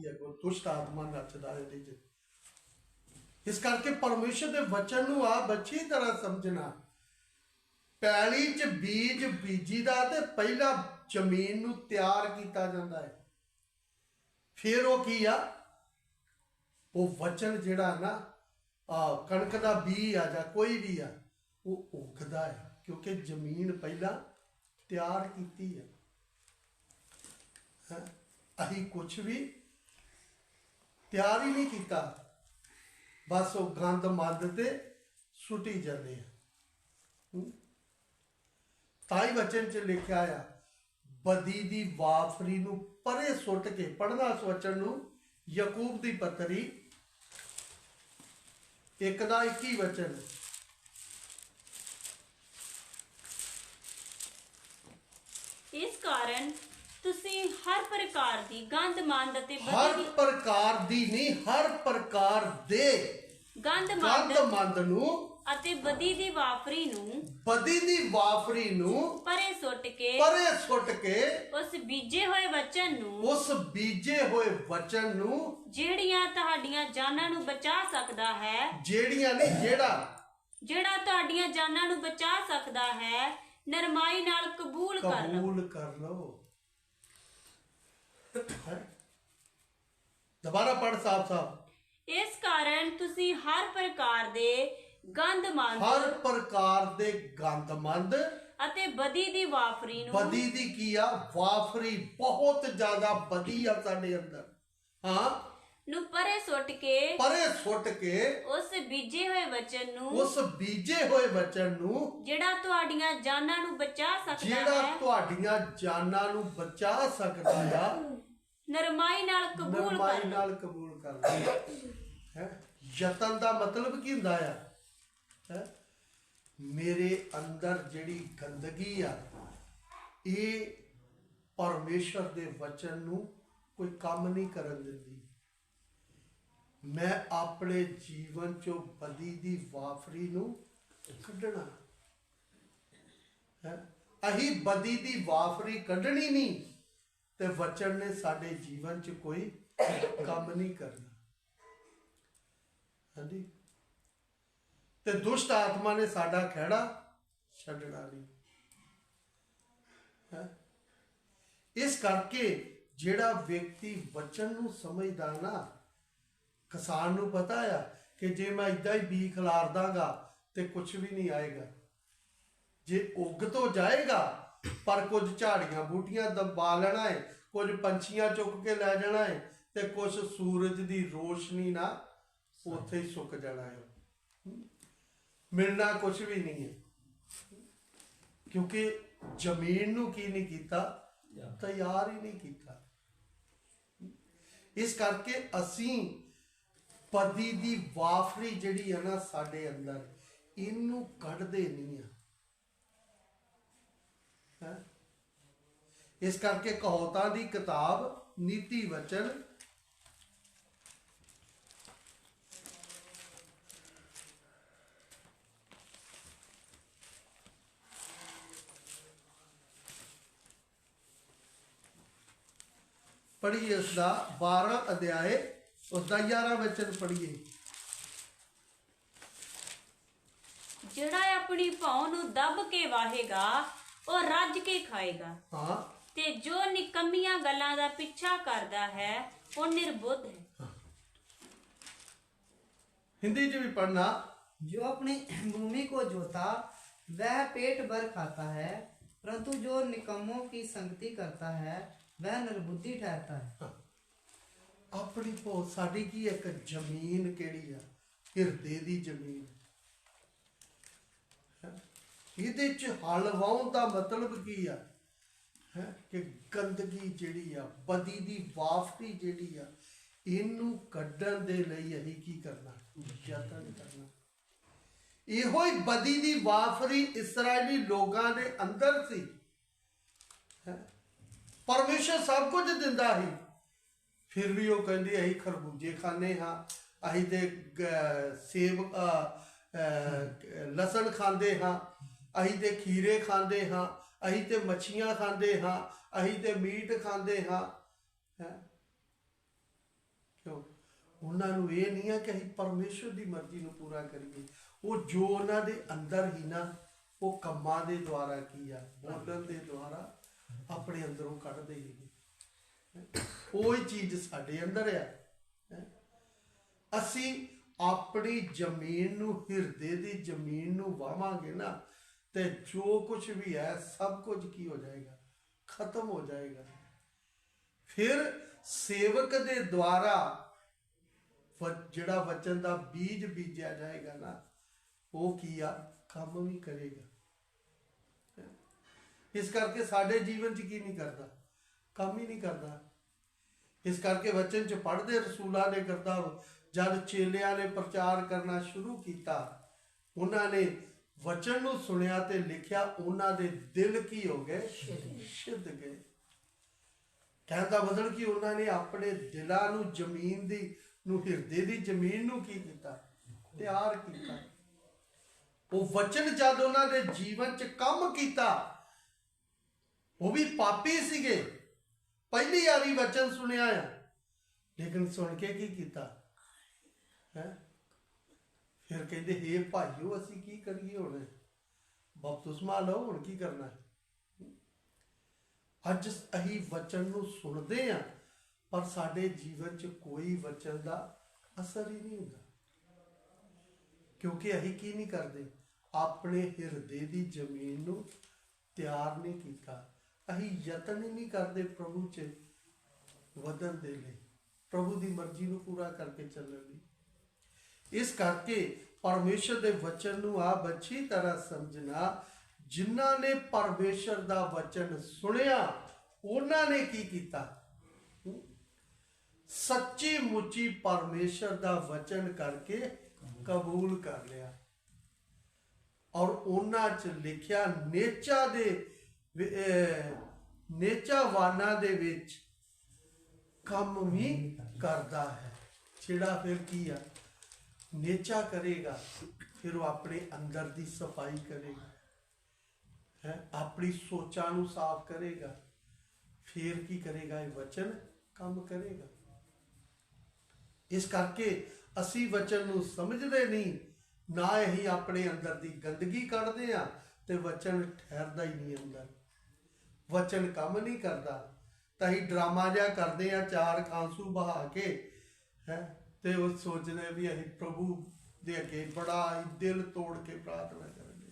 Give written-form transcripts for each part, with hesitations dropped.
दुष्ट आत्मा नचदा है इहदे च। इस करके परमेश्वर के वचन नूं आप अच्छी तरह समझना। पैली च बीज बीजीदा ते पहला जमीन नूं तैयार किया जाता है, फिर वो की आ वो वचन जिहड़ा ना कणक का बी आ जा कोई भी आ वो उगदा है, क्योंकि जमीन पहला तैयार की है। अहीं कुछ भी तैयार ही नहीं किया, बस वो गंद मंद ते सुटी जाते हैं। ताई वचन च लिखा आ बदी दी वाफरी नूं परे सुट के, पढ़ना इस वचन नूं, यकूब दी पत्री 1:21 वचन। इस कारण तुसी हर प्रकार दी गंद मंद ते हर प्रकार दी नहीं, हर प्रकार दे गंद मंद नूं अते बदी दी वाफरी नूं परे सुट के उस बीजे होए वचन नूं ਜਿਹੜੀਆਂ ਤੁਹਾਡੀਆਂ ਜਾਨਾਂ ਨੂੰ ਬਚਾ ਸਕਦਾ ਹੈ, ਜਿਹੜੀਆਂ ਨਹੀਂ ਜਿਹੜਾ ਤੁਹਾਡੀਆਂ ਜਾਨਾਂ ਨੂੰ ਬਚਾ ਸਕਦਾ ਹੈ, ਨਰਮਾਈ ਨਾਲ ਕਬੂਲ ਕਰ ਲਓ। दोबारा पढ़ साहब। इस कारण तुसी हर प्रकार दे गंदमंद अते बदी दी वाफरी नूं, बदी दी की आ वाफरी बहुत ज्यादा बदी आ साडे अंदर, हां नूं परे सुट के उस बीजे होए वचन नूं जेड़ा तुहाडीਆਂ जानां नूं बचा सकदा है, नरमाई नाल कबूल कर है। यतन का मतलब की हुंदा है मेरे अंदर जिहड़ी गंदगी आ ये परमेश्वर दे वचन नूं कोई काम नहीं करन दिंदी। मैं अपने जीवन चो बदी दी वाफरी नूं कढना है। अही बदी दी वाफरी कढनी नहीं ते वचन ने साडे जीवन च कोई काम नहीं करना। हाँ जी, ते दुष्ट आत्मा ने साडा खैड़ा छड्डना नहीं है। इस करके जिहड़ा व्यक्ति वचन नूं समझदा ना, किसान नूं पता है कि जे मैं इदा ही बी खिलार दांगा तो कुछ भी नहीं आएगा। जे उग तो जाएगा पर कुछ झाड़ियां बूटियां दबा लेना है, कुछ पंछियां चुक के लै जाना है, तो कुछ सूरज की रोशनी ना उत्थे ही सुक जाना है, मिलना कुछ भी नहीं है, क्योंकि जमीन नूं की नहीं कीता, तैयार ही नहीं कीता। इस करके असीं पदी दी वाफरी जिहड़ी है ना साडे अंदर इनू कढदे नहीं है। इस करके कहावतां दी किताब नीति वचन पढ़िए, उसका 12 अध्याय उसका 11 वचन पढ़िए। ਜਿਹੜਾ ਆਪਣੀ ਭੌਂ ਨੂੰ ਦਬ ਕੇ ਵਾਹੇਗਾ ਉਹ ਰੱਜ ਕੇ ਖਾਏਗਾ। हाँ, ਤੇ ਜੋ ਨਿਕੰਮੀਆਂ ਗੱਲਾਂ ਦਾ ਪਿੱਛਾ ਕਰਦਾ ਹੈ ਉਹ ਨਿਰਬੁੱਧ ਹੈ। हिंदी च भी पढ़ना। जो अपनी भूमि को जोता वह पेट भर खाता है, परंतु जो निकम्मों की संगति करता है वह निर्बुद्धि ठहरता है। अपनी भौत साडी की एक जमीन केड़ी आ, हिरदे दी जमीन। ਇਹਦੇ ਚ ਹਲ ਵਾਉਣ ਦਾ ਮਤਲਬ ਕੀ ਆ ਹੈ ਕਿ ਗੰਦਗੀ ਜਿਹੜੀ ਆ, ਬਦੀ ਦੀ ਵਾਫਰੀ ਜਿਹੜੀ ਆ, ਇਹਨੂੰ ਕੱਢਣ ਦੇ ਲਈ ਅਸੀਂ ਕੀ ਕਰਨਾ, ਯਤਨ ਕਰਨਾ। ਇਹੋ ਹੀ ਬਦੀ ਦੀ ਵਾਫਰੀ ਇਸਰਾਇਲੀ ਲੋਕਾਂ ਦੇ ਅੰਦਰ ਸੀ। परमेश्वर सब कुछ दिंदा ही, फिर भी वो कहते अं खरबूजे खाने हाँ, अं तो सेब लसन खाते हाँ, अं तो खीरे खाते हाँ, अं तो मच्छियाँ खाते हाँ, अं तो मीट खाते हाँ। ਉਹਨਾਂ ਨੂੰ ਇਹ ਨਹੀਂ ਆ ਕਿ ਅਸੀਂ ਪਰਮੇਸ਼ਰ ਦੀ ਮਰਜ਼ੀ ਨੂੰ ਪੂਰਾ ਕਰੀਏ। ਉਹ ਜੋ ਉਹਨਾਂ ਦੇ ਅੰਦਰ ਹੀ ਨਾ, ਉਹ ਕੰਮਾਂ ਦੇ ਦੁਆਰਾ ਕੀ ਆ, ਬੋਲਣ ਦੇ ਦੁਆਰਾ ਆਪਣੇ ਅੰਦਰੋਂ ਕੱਢਦੇ ਹੀ। ਉਹ ਹੀ ਚੀਜ਼ ਸਾਡੇ ਅੰਦਰ ਆ। ਅਸੀਂ ਆਪਣੀ ਜ਼ਮੀਨ ਨੂੰ, ਹਿਰਦੇ ਦੀ ਜ਼ਮੀਨ ਨੂੰ ਵਾਵਾਂਗੇ ਨਾ, ਤੇ ਜੋ ਕੁਝ ਵੀ ਹੈ ਸਭ ਕੁਝ ਕੀ ਹੋ ਜਾਏਗਾ, ਖਤਮ ਹੋ ਜਾਏਗਾ। ਫਿਰ ਸੇਵਕ ਦੇ ਦੁਆਰਾ ਜਿਹੜਾ ਵਚਨ ਦਾ ਬੀਜ ਬੀਜਿਆ ਜਾਏਗਾ ਨਾ, ਉਹ ਕੀ ਆ, ਕੰਮ ਵੀ ਕਰੇਗਾ। ਇਸ ਕਰਕੇ ਸਾਡੇ ਜੀਵਨ 'ਚ ਕੀ ਨਹੀਂ ਕਰਦਾ, ਕੰਮ ਹੀ ਨਹੀਂ ਕਰਦਾ। ਇਸ ਕਰਕੇ ਵਚਨ 'ਚ ਪੜ੍ਹਦੇ ਰਸੂਲਾਂ ਨੇ ਕਰਦਾ, ਜਦ ਚੇਲਿਆਂ ਨੇ ਪ੍ਰਚਾਰ ਕਰਨਾ ਸ਼ੁਰੂ ਕੀਤਾ, ਉਹਨਾਂ ਨੇ ਵਚਨ ਨੂੰ ਸੁਣਿਆ ਤੇ ਲਿਖਿਆ, ਉਹਨਾਂ ਦੇ ਦਿਲ ਕੀ ਹੋ ਗਏ, ਸਿੱਧ ਗਏ। ਕਹਿਣ ਦਾ ਮਤਲਬ ਕਿ ਉਹਨਾਂ ਨੇ ਆਪਣੇ ਦਿਲਾਂ ਨੂੰ, ਜ਼ਮੀਨ ਦੀ ਨੂੰ, ਹਿਰਦੇ ਦੀ ਜ਼ਮੀਨ ਨੂੰ ਕੀ ਕੀਤਾ, ਤਿਆਰ ਕੀਤਾ। ਉਹ ਵਚਨ ਜਦ ਉਹਨਾਂ ਦੇ ਜੀਵਨ 'ਚ ਕੰਮ ਕੀਤਾ, ਉਹ ਵੀ ਪਾਪੀ ਸੀਗੇ, ਪਹਿਲੀ ਵਾਰੀ ਵਚਨ ਸੁਣਿਆ ਆ, ਲੇਕਿਨ ਸੁਣ ਕੇ ਕੀ ਕੀਤਾ ਹੈ, ਫਿਰ ਕਹਿੰਦੇ ਹੇ ਭਾਈਓ ਅਸੀਂ ਕੀ ਕਰੀਏ, ਹੁਣ ਬਪਤਿਸਮਾ ਲਓ, ਹੁਣ ਕੀ ਕਰਨਾ ਹੈ। ਅੱਜ ਅਸੀਂ ਵਚਨ ਨੂੰ ਸੁਣਦੇ ਆ, ਪਰ ਸਾਡੇ ਜੀਵਨ 'ਚ ਕੋਈ ਵਚਨ ਦਾ ਅਸਰ ਹੀ ਨਹੀਂ ਹੁੰਦਾ, ਕਿਉਂਕਿ ਅਸੀਂ ਕੀ ਨਹੀਂ ਕਰਦੇ, ਆਪਣੇ ਹਿਰਦੇ ਦੀ ਜ਼ਮੀਨ ਨੂੰ ਤਿਆਰ ਨਹੀਂ ਕੀਤਾ। ਅਸੀਂ ਯਤਨ ਹੀ ਨਹੀਂ ਕਰਦੇ ਪ੍ਰਭੂ 'ਚ ਵਧਣ ਦੇ ਲਈ, ਪ੍ਰਭੂ ਦੀ ਮਰਜ਼ੀ ਨੂੰ ਪੂਰਾ ਕਰਕੇ ਚੱਲਣ ਲਈ। ਇਸ ਕਰਕੇ ਪਰਮੇਸ਼ਰ ਦੇ ਵਚਨ ਨੂੰ ਆਪ ਅੱਛੀ ਤਰ੍ਹਾਂ ਸਮਝਣਾ, ਜਿਨ੍ਹਾਂ ਨੇ ਪਰਮੇਸ਼ਰ ਦਾ ਵਚਨ ਸੁਣਿਆ, ਉਹਨਾਂ ਨੇ ਕੀ ਕੀਤਾ, ਸੱਚੀ ਮੁੱਚੀ ਪਰਮੇਸ਼ਰ ਦਾ ਵਚਨ ਕਰਕੇ ਕਬੂਲ ਕਰ ਲਿਆ, ਔਰ ਉਹਨਾਂ 'ਚ ਲਿਖਿਆ ਨੇਚਾਵਾਨਾਂ ਦੇ ਵਿੱਚ ਕੰਮ ਵੀ ਕਰਦਾ ਹੈ। ਜਿਹੜਾ ਫਿਰ ਕੀ ਆ, ਨੇਚਾ ਕਰੇਗਾ, ਫਿਰ ਉਹ ਆਪਣੇ ਅੰਦਰ ਦੀ ਸਫਾਈ ਕਰੇਗਾ, ਆਪਣੀ ਸੋਚਾਂ ਨੂੰ ਸਾਫ਼ ਕਰੇਗਾ, ਫਿਰ ਕੀ ਕਰੇਗਾ, ਇਹ ਵਚਨ ਕੰਮ ਕਰੇਗਾ। ਇਸ ਕਰਕੇ ਅਸੀਂ ਵਚਨ ਨੂੰ ਸਮਝਦੇ ਨਹੀਂ, ਨਾ ਹੀ ਆਪਣੇ ਅੰਦਰ ਦੀ ਗੰਦਗੀ ਕੱਢਦੇ ਆ, ਤੇ ਵਚਨ ਠਹਿਰਦਾ ਹੀ ਨਹੀਂ ਅੰਦਰ, ਵਚਨ ਕੰਮ ਨਹੀਂ ਕਰਦਾ। ਤਾਂ ਅਸੀਂ ਡਰਾਮਾ ਜਿਹਾ ਕਰਦੇ ਆ, ਚਾਰ ਆਂਸੂ ਬਹਾ ਕੇ ਤੇ ਉਹ ਸੋਚਦੇ ਵੀ ਅਸੀਂ ਪ੍ਰਭੂ ਦੇ ਅੱਗੇ ਬੜਾ ਹੀ ਦਿਲ ਤੋੜ ਕੇ ਪ੍ਰਾਰਥਨਾ ਕਰਾਂਗੇ।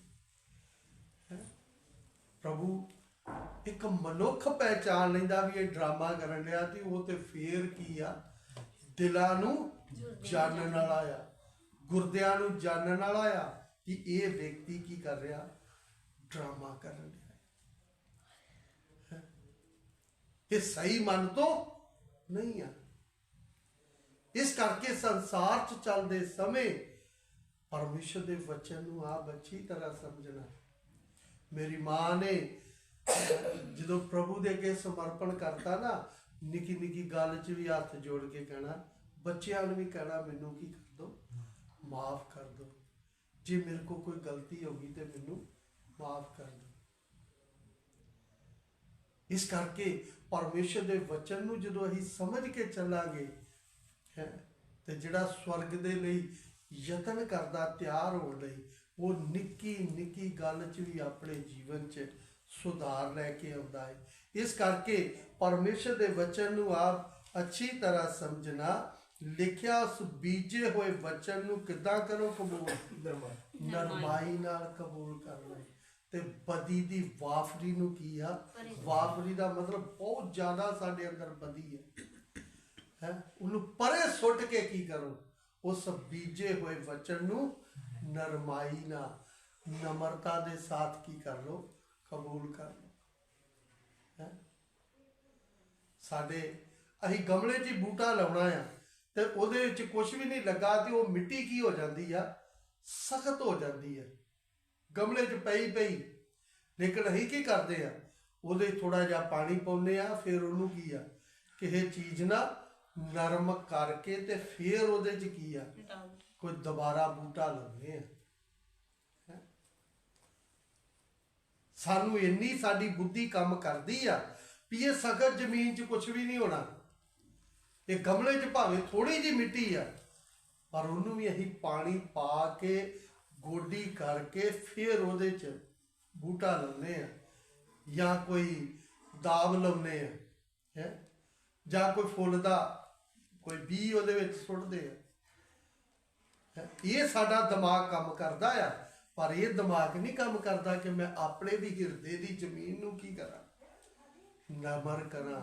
ਪ੍ਰਭੂ ਇੱਕ ਮਨੁੱਖ ਪਹਿਚਾਣ ਲੈਂਦਾ ਵੀ ਇਹ ਡਰਾਮਾ ਕਰਨ ਲਿਆ, ਤੇ ਉਹ ਤੇ ਫੇਰ ਕੀ ਆ, ਦਿਲਾਂ ਨੂੰ ਜਾਣਨ ਵਾਲਾ ਆ, ਗੁਰਦਿਆਂ ਨੂੰ ਜਾਣਨ ਵਾਲਾ ਆ ਕਿ ਇਹ ਵਿਅਕਤੀ ਕੀ ਕਰ ਰਿਹਾ, ਡਰਾਮਾ ਕਰਨ ਰਿਹਾ। ਇਹ ਸਹੀ ਮਨ ਤੋਂ ਨਹੀਂ ਆ। ਇਸ ਕਰਕੇ ਸੰਸਾਰ 'ਚ ਚੱਲਦੇ ਸਮੇਂ ਪਰਮੇਸ਼ਰ ਦੇ ਵਚਨ ਨੂੰ ਆਪ ਅੱਛੀ ਤਰ੍ਹਾਂ ਸਮਝਣਾ। ਮੇਰੀ ਮਾਂ ਨੇ ਜਦੋਂ ਪ੍ਰਭੂ ਦੇ ਅੱਗੇ ਸਮਰਪਣ ਕਰਤਾ ਨਾ, ਨਿੱਕੀ ਨਿੱਕੀ ਗੱਲ 'ਚ ਵੀ ਹੱਥ ਜੋੜ ਕੇ ਕਹਿਣਾ, ਬੱਚਿਆਂ ਨੂੰ ਵੀ ਕਹਿਣਾ, ਮੈਨੂੰ ਕੀ ਕਰ ਦੋ, ਮਾਫ ਕਰ ਦੋ, ਜੇ ਮੇਰੇ ਕੋਲ ਕੋਈ ਗਲਤੀ ਹੋ ਗਈ ਤੇ ਮੈਨੂੰ ਮਾਫ ਕਰ ਦੋ। ਇਸ ਕਰਕੇ ਪਰਮੇਸ਼ਰ ਦੇ ਵਚਨ ਨੂੰ ਜਦੋਂ ਅਸੀਂ ਸਮਝ ਕੇ ਚੱਲਾਂਗੇ, ਤੇ ਜਿਹੜਾ ਸਵਰਗ ਦੇ ਲਈ ਯਤਨ ਕਰਦਾ, ਤਿਆਰ ਹੋਣ ਲਈ, ਉਹ ਨਿੱਕੀ ਨਿੱਕੀ ਗੱਲ 'ਚ ਵੀ ਆਪਣੇ ਜੀਵਨ 'ਚ ਸੁਧਾਰ ਲੈ ਕੇ ਆਉਂਦਾ ਹੈ। ਇਸ ਕਰਕੇ ਪਰਮੇਸ਼ਰ ਦੇ ਵਚਨ ਨੂੰ ਆਪ ਅੱਛੀ ਤਰ੍ਹਾਂ ਸਮਝਣਾ। ਲਿਖਿਆ ਉਸ ਬੀਜੇ ਹੋਏ ਵਚਨ ਨੂੰ ਕਿੱਦਾਂ ਕਰੋ ਕਬੂਲ, ਨਰਮਾਈ ਨਾਲ ਕਬੂਲ ਕਰਨਾ, ਤੇ ਬਦੀ ਦੀ ਵਾਫਰੀ ਨੂੰ ਕੀ ਆ, ਵਾਫਰੀ ਦਾ ਮਤਲਬ ਬਹੁਤ ਜ਼ਿਆਦਾ ਸਾਡੇ ਅੰਦਰ ਬਦੀ ਹੈ, ਉਹਨੂੰ ਪਰੇ ਸੁੱਟ ਕੇ ਕੀ ਕਰੋ, ਉਸ ਬੀਜੇ ਹੋਏ ਵਚਨ ਨੂੰ ਨਰਮਾਈ ਨਾਲ, ਨਮਰਤਾ ਦੇ ਸਾਥ ਕੀ ਕਰ ਲੋ, ਕਬੂਲ ਕਰ ਲੋ। ਸਾਡੇ ਅਸੀਂ ਗਮਲੇ 'ਚ ਬੂਟਾ ਲਾਉਣਾ ਆ, ਤੇ ਉਹਦੇ ਵਿੱਚ ਕੁਝ ਵੀ ਨਹੀਂ ਲੱਗਾ, ਤੇ ਉਹ ਮਿੱਟੀ ਕੀ ਹੋ ਜਾਂਦੀ ਆ, ਸਖਤ ਹੋ ਜਾਂਦੀ ਹੈ, ਗਮਲੇ 'ਚ ਪਈ ਪਈ। ਲੇਕਿਨ ਅਸੀਂ ਕੀ ਕਰਦੇ ਆ, ਉਹਦੇ ਥੋੜਾ ਜਿਹਾ ਪਾਣੀ ਪਾਉਂਦੇ ਆ, ਫਿਰ ਉਹਨੂੰ ਕੀ ਆ, ਕਿਸੇ ਚੀਜ਼ ਨਾਲ ਨਰਮ ਕਰਕੇ, ਤੇ ਫਿਰ ਉਹਦੇ 'ਚ ਕੀ ਆ, ਕੋਈ ਦੁਬਾਰਾ ਬੂਟਾ ਲਾਉਂਦੇ ਆ। ਸਾਨੂੰ ਇੰਨੀ ਸਾਡੀ ਬੁੱਧੀ ਕੰਮ ਕਰਦੀ ਆ ਵੀ ਇਹ ਸਖਤ ਜ਼ਮੀਨ 'ਚ ਕੁਝ ਵੀ ਨਹੀਂ ਹੋਣਾ, ਇਹ ਗਮਲੇ 'ਚ ਭਾਵੇਂ ਥੋੜੀ ਜਿਹੀ ਮਿੱਟੀ ਆ, ਪਰ ਉਹਨੂੰ ਵੀ ਅਸੀਂ ਪਾਣੀ ਪਾ ਕੇ ਗੋਡੀ ਕਰਕੇ ਫਿਰ ਉਹਦੇ 'ਚ ਬੂਟਾ ਲਾਉਂਦੇ ਆ, ਜਾਂ ਕੋਈ ਦਾਬ ਲਾਉਂਦੇ ਆ, ਹੈ ਜਾਂ ਕੋਈ ਫੁੱਲ ਦਾ ਕੋਈ ਬੀਜ ਉਹਦੇ ਵਿੱਚ ਸੁੱਟਦੇ ਆ। ਇਹ ਸਾਡਾ ਦਿਮਾਗ ਕੰਮ ਕਰਦਾ ਆ, ਪਰ ਇਹ ਦਿਮਾਗ ਨਹੀਂ ਕੰਮ ਕਰਦਾ ਕਿ ਮੈਂ ਆਪਣੇ ਵੀ ਹਿਰਦੇ ਦੀ ਜ਼ਮੀਨ ਨੂੰ ਕੀ ਕਰਾਂ, ਨਮਰ ਕਰਾਂ,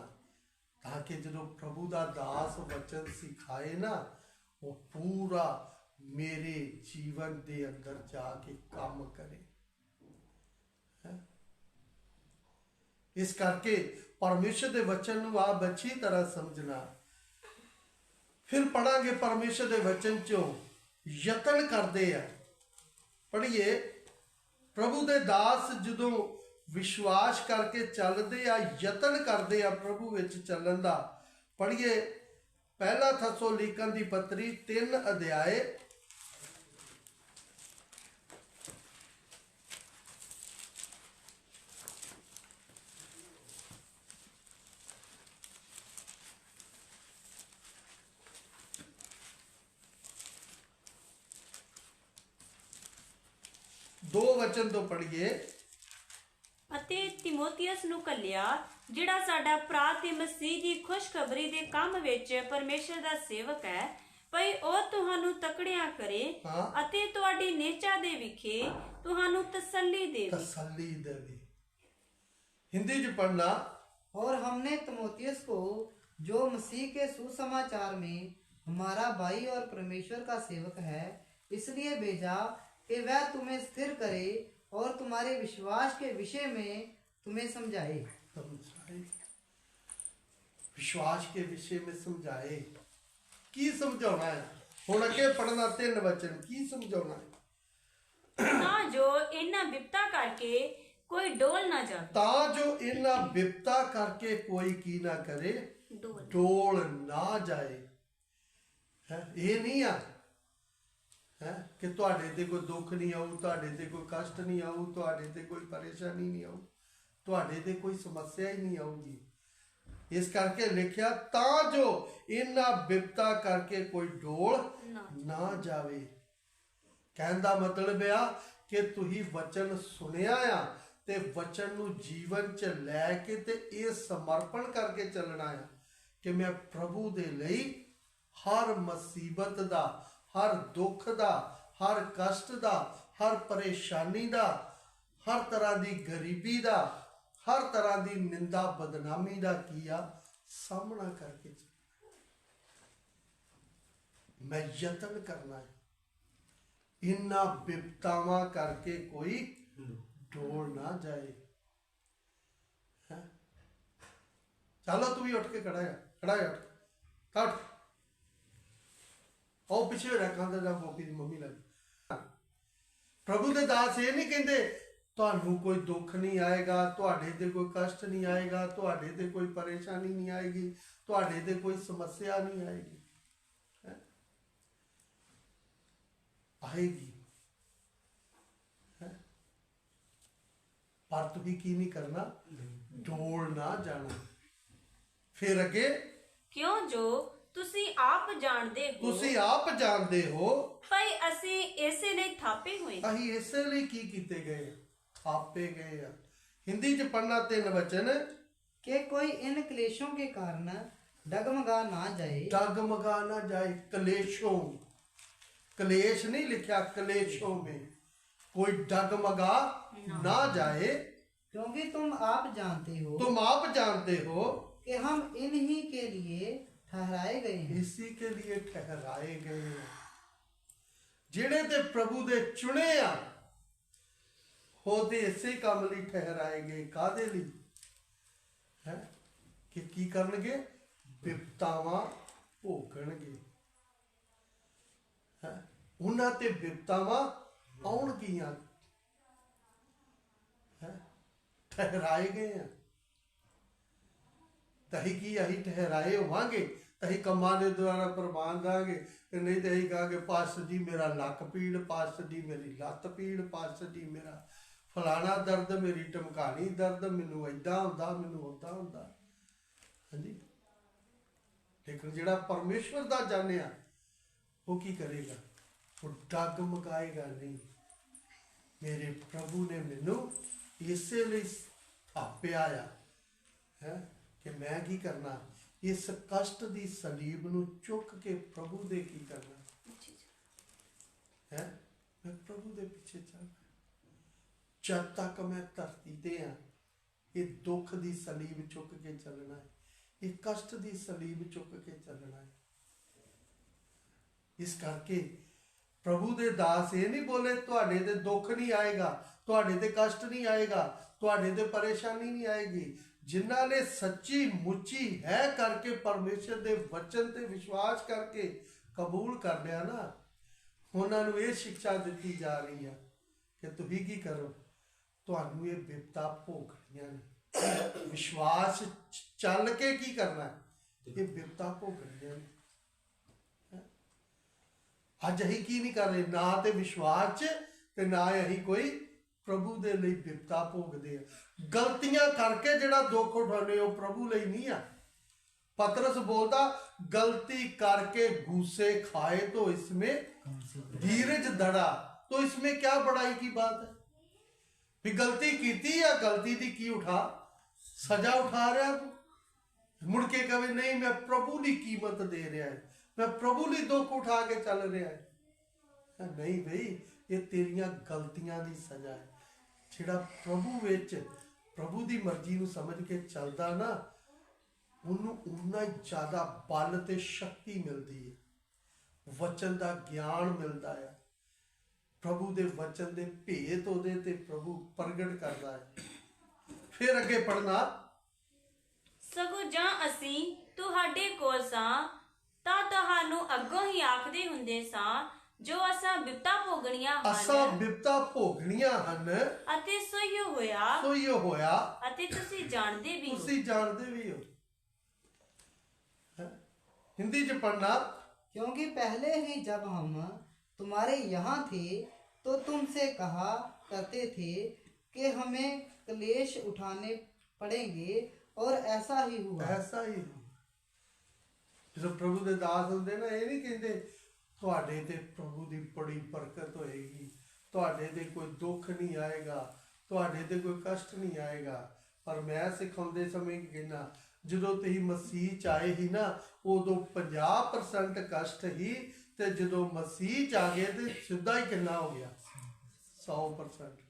ਤਾਂ ਕਿ ਜਦੋਂ ਪ੍ਰਭੂ ਦਾ ਦਾਸ ਵਚਨ ਸਿਖਾਏ ਨਾ, ਉਹ ਪੂਰਾ ਮੇਰੇ ਜੀਵਨ ਦੇ ਅੰਦਰ ਜਾ ਕੇ ਕੰਮ ਕਰੇ। ਇਸ ਕਰਕੇ ਪਰਮੇਸ਼ਰ ਦੇ ਵਚਨ ਨੂੰ ਆਪ ਅੱਛੀ ਤਰ੍ਹਾਂ ਸਮਝਣਾ। ਫਿਰ ਪੜਾਂਗੇ ਪਰਮੇਸ਼ਰ ਦੇ ਵਚਨ ਚੋਂ ਯਤਨ ਕਰਦੇ ਆ। ਪੜ੍ਹੀਏ, ਪ੍ਰਭੂ ਦੇ ਦਾਸ ਜਦੋਂ ਵਿਸ਼ਵਾਸ ਕਰਕੇ ਚੱਲਦੇ ਆ, ਯਤਨ ਕਰਦੇ ਆ ਪ੍ਰਭੂ ਵਿੱਚ ਚੱਲਣ ਦਾ। ਪੜ੍ਹੀਏ ਪਹਿਲਾ ਥੈਸੋਲੀਕਨ ਦੀ ਪੱਤਰੀ 3 ਅਧਿਆਏ 2 ਵਚਨ ਤੋਂ ਪੜ੍ਹੀਏ। ਅਤੇ ਤਿਮੋਥੀਅਸ ਨੂੰ ਘੱਲਿਆ, ਜਿਹੜਾ ਸਾਡਾ ਭਰਾ ਤੇ ਮਸੀਹ ਦੀ ਖੁਸ਼ਖਬਰੀ ਦੇ ਕੰਮ ਵਿੱਚ ਪਰਮੇਸ਼ਰ ਦਾ ਸੇਵਕ ਹੈ, ਭਈ ਉਹ ਤੁਹਾਨੂੰ ਤਕੜਿਆਂ ਕਰੇ ਅਤੇ ਤੁਹਾਡੀ ਨੇਚਾ ਦੇ ਵਿਖੇ ਤੁਹਾਨੂੰ ਤਸੱਲੀ ਦੇਵੇ। हिंदी च पढ़ना। और हमने तिमोथियस को, जो मसीह के सुसमाचार में हमारा भाई और परमेश्वर का सेवक है, इसलिए भेजा कि वह तुम्हें स्थिर करे और तुम्हारे विश्वास के विषय में तुम्हें समझाए। विश्वास के विषय में समझाए। की समझाना है? हुण अगे पढ़ना 3 वचन। की समझाना है? ਤਾਂ ਜੋ ਇਹਨਾਂ ਬਿਪਤਾ ਕਰਕੇ ਕੋਈ ਡੋਲ ਨਾ ਜਾਵੇ। ਤਾਂ ਜੋ ਇਹਨਾਂ ਬਿਪਤਾ ਕਰਕੇ ਕੋਈ ਕੀ ਨਾ ਕਰੇ, ਡੋਲ ਨਾ ਜਾਏ। ਹੈ ਇਹ ਨਹੀਂ ਆ ਹੈ ਕਿ ਤੁਹਾਡੇ ਤੇ ਕੋਈ ਦੁੱਖ ਨਹੀਂ ਆਊ, ਤੁਹਾਡੇ ਤੇ ਕੋਈ ਕਸ਼ਟ ਨਹੀਂ ਆਊ, ਤੁਹਾਡੇ ਤੇ ਕੋਈ ਪਰੇਸ਼ਾਨੀ ਨਹੀਂ ਆਊ, ਤੁਹਾਡੇ ਤੇ ਕੋਈ ਸਮੱਸਿਆ ਹੀ ਨਹੀਂ ਆਊਗੀ। ਇਸ ਕਰਕੇ ਲਿਖਿਆ ਤਾਂ ਜੋ ਇਹਨਾਂ ਬਿਪਤਾ ਕਰਕੇ ਕੋਈ ਡੋਲ ਨਾ ਜਾਵੇ। ਕਹਿਣ ਦਾ ਮਤਲਬ ਆ ਕਿ ਤੁਸੀਂ ਵਚਨ ਸੁਣਿਆ ਆ ਤੇ ਵਚਨ ਨੂੰ ਜੀਵਨ 'ਚ ਲੈ ਕੇ ਤੇ ਇਹ ਸਮਰਪਣ ਕਰਕੇ ਚੱਲਣਾ ਆ ਕਿ ਮੈਂ ਪ੍ਰਭੂ ਦੇ ਲਈ ਹਰ ਮੁਸੀਬਤ ਦਾ, ਹਰ ਦੁੱਖ ਦਾ, ਹਰ ਕਸ਼ਟ ਦਾ, ਹਰ ਪਰੇਸ਼ਾਨੀ ਦਾ, ਹਰ ਤਰ੍ਹਾਂ ਦੀ ਗਰੀਬੀ ਦਾ, ਹਰ ਤਰ੍ਹਾਂ ਦੀ ਨਿੰਦਾ ਬਦਨਾਮੀ ਦਾ ਕੀ ਆ ਸਾਹਮਣਾ ਕਰਕੇ ਮੈਂ ਯਤਨ ਕਰਨਾ ਹੈ। इन्ना बिपतावां करके कोई डोल ना जाए। है? चलो तू भी उठ के खड़ा है, खड़ा है, उठ आओ पिछे रखा जा गोपी दी मम्मी लगी। प्रभु दे दास ये नहीं कहते ਤੁਹਾਨੂੰ कोई दुख नहीं आएगा, ਤੁਹਾਡੇ ਤੇ कोई कष्ट नहीं आएगा, ਤੁਹਾਡੇ ਤੇ कोई परेशानी नहीं आएगी, ਤੁਹਾਡੇ ਤੇ कोई समस्या नहीं आएगी। आएगी है? पर तुम की नहीं करना, डोल ना जाना। फिर अगे क्यों जो तुसी आप जानते हो, तुसी आप जानते हो भाई असी ऐसे नहीं थापे हुए। अही ऐसे लिए की कीते गए, थापे गए। हिंदी च पढ़ना 3 वचन कि कोई इन क्लेशों के कारण डगमगा ना जाए। डगमगा ना जाए। क्लेशों, क्लेश नहीं लिखा, क्लेशों में कोई डगमगा ना जाए। क्योंकि तुम आप जानते हो, तुम आप जानते हो कि हम इन्हीं के लिए ठहराए गए हैं। इसी के लिए ठहराए गए हैं। जिहड़े ते प्रभु दे चुने आ होते इसे काम लई ठहराए गए। कादे लई है कि की करनगे, बिपतावां भोगणगे। उन्हां ते बिपतावां आउणगीਆਂ। ठहराए गए हैं। तही की अही ठहराए होवांगे, तही कमां दे द्वारा प्रमाण दांगे। नहीं तो अही कहांगे पास्टर जी मेरा लक पीड़, पास्टर जी मेरी लत्त पीड़, पास्टर जी मेरा फलाना दर्द, मेरी टमकानी दर्द, मैनू इदां हुंदा, मैनू उदां हुंदा। हाँ जी, ਲੇਕਿਨ ਜਿਹੜਾ ਪਰਮੇਸ਼ਵਰ ਦਾ ਜਾਣਿਆ ਉਹ ਕੀ ਕਰੇਗਾ? ਉਹ ਡਗਮਗਾਏਗਾ ਨਹੀਂ। ਮੇਰੇ ਪ੍ਰਭੂ ਨੇ ਮੈਨੂੰ ਇਸੇ ਲਈ ਥਾਪਿਆ ਆ ਹੈ ਕਿ ਮੈਂ ਕੀ ਕਰਨਾ? ਇਸ ਕਸ਼ਟ ਦੀ ਸਲੀਬ ਨੂੰ ਚੁੱਕ ਕੇ ਪ੍ਰਭੂ ਦੇ ਕੀ ਕਰਨਾ ਹੈ? ਮੈਂ ਪ੍ਰਭੂ ਦੇ ਪਿੱਛੇ ਚੱਲਣਾ। ਜਦ ਤੱਕ ਮੈਂ ਧਰਤੀ ਤੇ ਆ, ਇਹ ਦੁੱਖ ਦੀ ਸਲੀਬ ਚੁੱਕ ਕੇ ਚੱਲਣਾ ਹੈ, ਇਹ ਕਸ਼ਟ ਦੀ ਸਲੀਬ ਚੁੱਕ ਕੇ ਚੱਲਣਾ ਹੈ। ਇਸ ਕਰਕੇ ਪ੍ਰਭੂ ਦੇ ਦਾਸ ਇਹ ਨਹੀਂ ਬੋਲੇ ਤੁਹਾਡੇ ਤੇ ਦੁੱਖ ਨਹੀਂ ਆਏਗਾ, ਤੁਹਾਡੇ ਤੇ ਕਸ਼ਟ ਨਹੀਂ ਆਏਗਾ, ਤੁਹਾਡੇ ਤੇ ਪਰੇਸ਼ਾਨੀ ਨਹੀਂ ਆਏਗੀ। ਜਿਨ੍ਹਾਂ ਨੇ ਸੱਚੀ ਮੁੱਚੀ ਹੈ ਕਰਕੇ ਪਰਮੇਸ਼ਰ ਦੇ ਵਚਨ ਤੇ ਵਿਸ਼ਵਾਸ ਕਰਕੇ ਕਬੂਲ ਕਰ ਲਿਆ ਨਾ, ਉਹਨਾਂ ਨੂੰ ਇਹ ਸਿੱਖਿਆ ਦਿੱਤੀ ਜਾ ਰਹੀ ਆ ਕਿ ਤੁਸੀਂ ਕੀ ਕਰੋ? ਤੁਹਾਨੂੰ ਇਹ ਬਿਪਤਾ ਭੋਗਣੀਆਂ ਨੇ। ਵਿਸ਼ਵਾਸ ਚੱਲ ਕੇ ਕੀ ਕਰਨਾ? ਇਹ ਬਿਪਤਾ ਭੋਗਣੀਆਂ ਨੇ। ਅੱਜ ਅਸੀਂ ਕੀ ਨਹੀਂ ਕਰ ਰਹੇ? ਨਾ ਤੇ ਵਿਸ਼ਵਾਸ 'ਚ ਤੇ ਨਾ ਅਸੀਂ ਕੋਈ ਪ੍ਰਭੂ ਦੇ ਲਈ ਬਿਪਤਾ ਭੋਗਦੇ ਆ। ਗਲਤੀਆਂ ਕਰਕੇ ਜਿਹੜਾ ਦੁੱਖ ਉਠਾਉਂਦੇ ਉਹ ਪ੍ਰਭੂ ਲਈ ਨਹੀਂ ਆ। पतरस बोलता गलती करके गुस्से खाए तो इसमें धीरज धड़ा, तो इसमें क्या बड़ाई की बात है? भी गलती की थी या गलती दी की उठा सजा उठा रहा तू? मुड़ के कहे नहीं मैं प्रभु की कीमत दे रहा है, मैं प्रभु की दुख उठा के चल रहा है। नहीं भाई, ये तेरिया गलतियां दी सजा है। जिहड़ा प्रभु विच प्रभु की मर्जी नूं समझ के चलदा ना, ਉਹਨੂੰ ਉਨਾ ਹੀ ਜ਼ਿਆਦਾ ਬਲ ਤੇ ਸ਼ਕਤੀ ਮਿਲਦੀ ਹੈ, ਵਚਨ ਦਾ ਗਿਆਨ ਮਿਲਦਾ ਹੈ, ਪ੍ਰਭੂ ਦੇ ਵਚਨ ਦੇ ਭੇਤ ਉਹਦੇ ਤੇ ਪ੍ਰਭੂ ਪ੍ਰਗਟ ਕਰਦਾ ਹੈ। ਫਿਰ ਅੱਗੇ ਪੜਨਾ, ਸਗੋਂ ਜਾਂ ਅਸੀਂ ਤੁਹਾਡੇ ਕੋਲ ਸਾਂ ਤਾਂ ਤੁਹਾਨੂੰ ਅੱਗੋਂ ਹੀ ਆਖਦੇ ਹੁੰਦੇ ਸਾਂ ਜੋ ਅਸਾਂ ਬਿਪਤਾ ਭੋਗਣੀਆਂ ਹਨ, ਅਸਾਂ ਬਿਪਤਾ ਭੋਗਣੀਆਂ ਹਨ ਅਤੇ ਸੋਈਓ ਹੋਇਆ ਅਤੇ ਤੁਸੀਂ ਜਾਣਦੇ ਵੀ ਹੋ। हिंदी च पढ़ना, क्योंकि पहले ही जब हम तुम्हारे यहाँ थे तो तुमसे कहा करते थे कि हमें क्लेश उठाने पड़ेंगे, और ऐसा ही हुआ। जो प्रभु दे दास होंदे ना, ये नहीं कहते तुहाडे ते प्रभु दी बड़ी बरकत होएगी, तुहाडे ते कोई दुख नहीं आएगा, तुहाडे ते कोई कष्ट नहीं आएगा। पर मैं सिखाउंदे समय की कहना, ਜਦੋਂ ਤੁਸੀਂ ਮਸੀਹ 'ਚ ਆਏ ਹੀ ਨਾ, ਉਦੋਂ 50% ਕਸ਼ਟ ਹੀ, ਤੇ ਜਦੋਂ ਮਸੀਹ 'ਚ ਆ ਗਏ ਤੇ ਸਿੱਧਾ ਹੀ ਕਿੰਨਾ ਹੋ ਗਿਆ? 100%।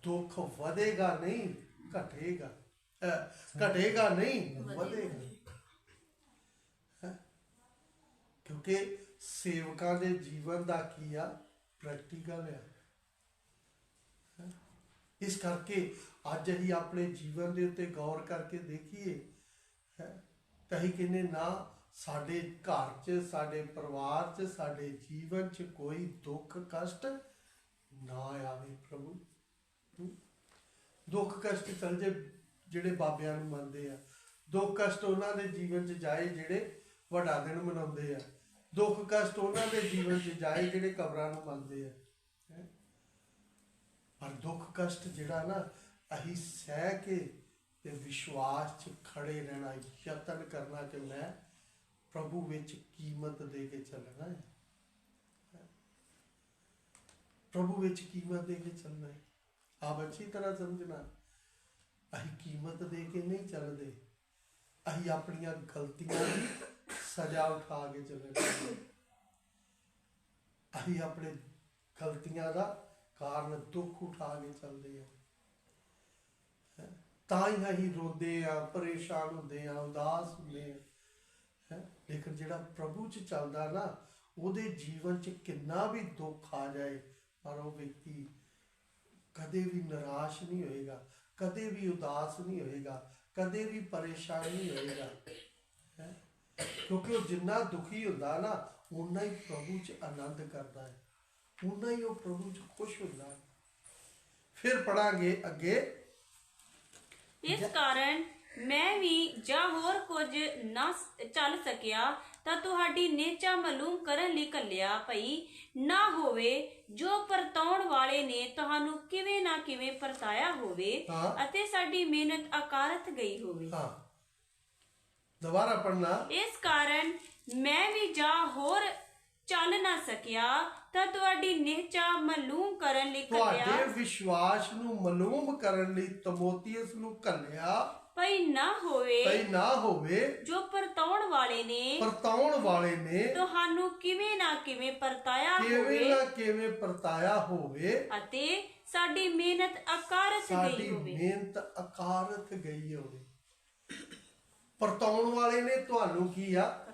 ਦੁੱਖ ਵਧੇਗਾ ਨਹੀਂ, ਘਟੇਗਾ ਨਹੀਂ, ਵਧੇਗਾ। ਕਿਉਂਕਿ ਸੇਵਕਾਂ ਦੇ ਜੀਵਨ ਦਾ ਕੀ ਆ? ਪ੍ਰੈਕਟੀਕਲ ਆ। ਇਸ ਕਰਕੇ ਅੱਜ ਅਸੀਂ ਆਪਣੇ ਜੀਵਨ ਦੇ ਉੱਤੇ ਗੌਰ ਕਰਕੇ ਦੇਖੀਏ ਤਾਂ ਅਸੀਂ ਕਹਿੰਦੇ ਨਾ, ਸਾਡੇ ਘਰ 'ਚ, ਸਾਡੇ ਪਰਿਵਾਰ 'ਚ, ਸਾਡੇ ਜੀਵਨ 'ਚ ਕੋਈ ਦੁੱਖ ਕਸ਼ਟ ਨਾ ਆਵੇ। ਪ੍ਰਭੂ ਦੁੱਖ ਕਸ਼ਟ ਚੱਲ ਜੇ ਜਿਹੜੇ ਬਾਬਿਆਂ ਨੂੰ ਮੰਨਦੇ ਆ, ਦੁੱਖ ਕਸ਼ਟ ਉਹਨਾਂ ਦੇ ਜੀਵਨ 'ਚ ਜਾਏ ਜਿਹੜੇ ਵੱਡਾ ਦਿਨ ਮਨਾਉਂਦੇ ਆ, ਦੁੱਖ ਕਸ਼ਟ ਉਹਨਾਂ ਦੇ ਜੀਵਨ 'ਚ ਜਾਏ ਜਿਹੜੇ ਕਬਰਾਂ ਨੂੰ ਮੰਨਦੇ ਆ। ਪਰ ਦੁੱਖ ਕਸ਼ਟ ਜਿਹੜਾ ਨਾ, ਅਸੀਂ ਸਹਿ ਕੇ ਤੇ ਵਿਸ਼ਵਾਸ 'ਚ ਖੜੇ ਰਹਿਣਾ, ਯਤਨ ਕਰਨਾ ਕਿ ਮੈਂ ਪ੍ਰਭੂ ਵਿੱਚ ਕੀਮਤ ਦੇ ਕੇ ਚੱਲਣਾ ਹੈ। ਪ੍ਰਭੂ ਵਿੱਚ ਕੀਮਤ ਦੇ ਕੇ ਚੱਲਣਾ ਹੈ। ਆਪ ਅੱਛੀ ਤਰ੍ਹਾਂ ਸਮਝਣਾ, ਅਸੀਂ ਕੀਮਤ ਦੇ ਕੇ ਨਹੀਂ ਚੱਲਦੇ, ਅਸੀਂ ਆਪਣੀਆਂ ਗਲਤੀਆਂ ਦੀ ਸਜ਼ਾ ਉਠਾ ਕੇ ਚੱਲਣਾ। ਅਸੀਂ ਆਪਣੇ ਗਲਤੀਆਂ ਦਾ ਕਾਰਨ ਦੁੱਖ ਉਠਾ ਕੇ ਚੱਲਦੇ ਆ, ਤਾਂ ਹੀ ਅਸੀਂ ਰੋਂਦੇ ਆ, ਪਰੇਸ਼ਾਨ ਹੁੰਦੇ ਆ, ਉਦਾਸ ਹੁੰਦੇ ਆ। ਲੇਕਿਨ ਜਿਹੜਾ ਪ੍ਰਭੂ 'ਚ ਚੱਲਦਾ ਨਾ, ਉਹਦੇ ਜੀਵਨ 'ਚ ਕਿੰਨਾ ਵੀ ਦੁੱਖ ਆ ਜਾਏ, ਪਰ ਉਹ ਵਿਅਕਤੀ ਕਦੇ ਵੀ ਨਿਰਾਸ਼ ਨਹੀਂ ਹੋਏਗਾ, ਕਦੇ ਵੀ ਉਦਾਸ ਨਹੀਂ ਹੋਏਗਾ, ਕਦੇ ਵੀ ਪਰੇਸ਼ਾਨ ਨਹੀਂ ਹੋਏਗਾ। ਕਿਉਂਕਿ ਉਹ ਜਿੰਨਾ ਦੁਖੀ ਹੁੰਦਾ ਨਾ, ਉਨਾ ਹੀ ਪ੍ਰਭੂ 'ਚ ਆਨੰਦ ਕਰਦਾ ਹੈ, ਉਨਾ ਹੀ ਉਹ ਪ੍ਰਭੂ 'ਚ ਖੁਸ਼ ਹੁੰਦਾ ਹੈ। ਫਿਰ ਪੜਾਂਗੇ ਅੱਗੇ, ਇਸ ਕਾਰਨ ਮੈਂ ਵੀ ਜਾਂ ਹੋਰ ਕੁਝ ਨਾ ਚੱਲ ਸਕਿਆ ਤਾਂ ਤੁਹਾਡੀ ਨੇਚਾ ਮਾਲੂਮ ਕਰਨ ਲਈ ਘੱਲਿਆ, ਭਈ ਨਾ ਹੋਵੇ ਜੋ ਪਰਤਾਉਣ ਵਾਲੇ ਨੇ ਤੁਹਾਨੂੰ ਕਿਵੇਂ ਨਾ ਕਿਵੇਂ ਪਰਤਾਇਆ ਹੋਵੇ ਅਤੇ ਸਾਡੀ ਮਿਹਨਤ ਅਕਾਰਤ ਗਈ ਹੋਵੇ। ਦੁਬਾਰਾ ਪੜਨਾ। ਇਸ ਕਾਰਨ ਮੈਂ ਵੀ ਜਾ ਹੋਰ ਚੱਲ ਨਾ ਸਕਿਆ ਤਾਂ ਤੁਹਾਡੀ ਨਿਹਚਾ ਮਾਲੂਮ ਕਰਨ ਲਈ ਤੁਹਾਡੇ ਘੱਲਿਆ ਵਿਸ਼ਵਾਸ ਨੂੰ ਮਾਲੂਮ ਕਰਨ ਲਈ ਤਮੋਥੀਅਸ ਨੂੰ ਘੱਲਿਆ, ਭਈ ਨਾ ਹੋਵੇ ਜੋ ਪਰਤਾਉਣ ਵਾਲੇ ਨੇ ਤੁਹਾਨੂੰ ਕਿਵੇਂ ਨਾ ਕਿਵੇਂ ਪਰਤਾਇਆ ਹੋਵੇ ਅਤੇ ਸਾਡੀ ਮਿਹਨਤ ਅਕਾਰਤ ਗਈ ਹੋਵੇ। ਪਰਤਾਉਣ ਵਾਲੇ ਨੇ ਤੁਹਾਨੂੰ ਕੀ ਆ?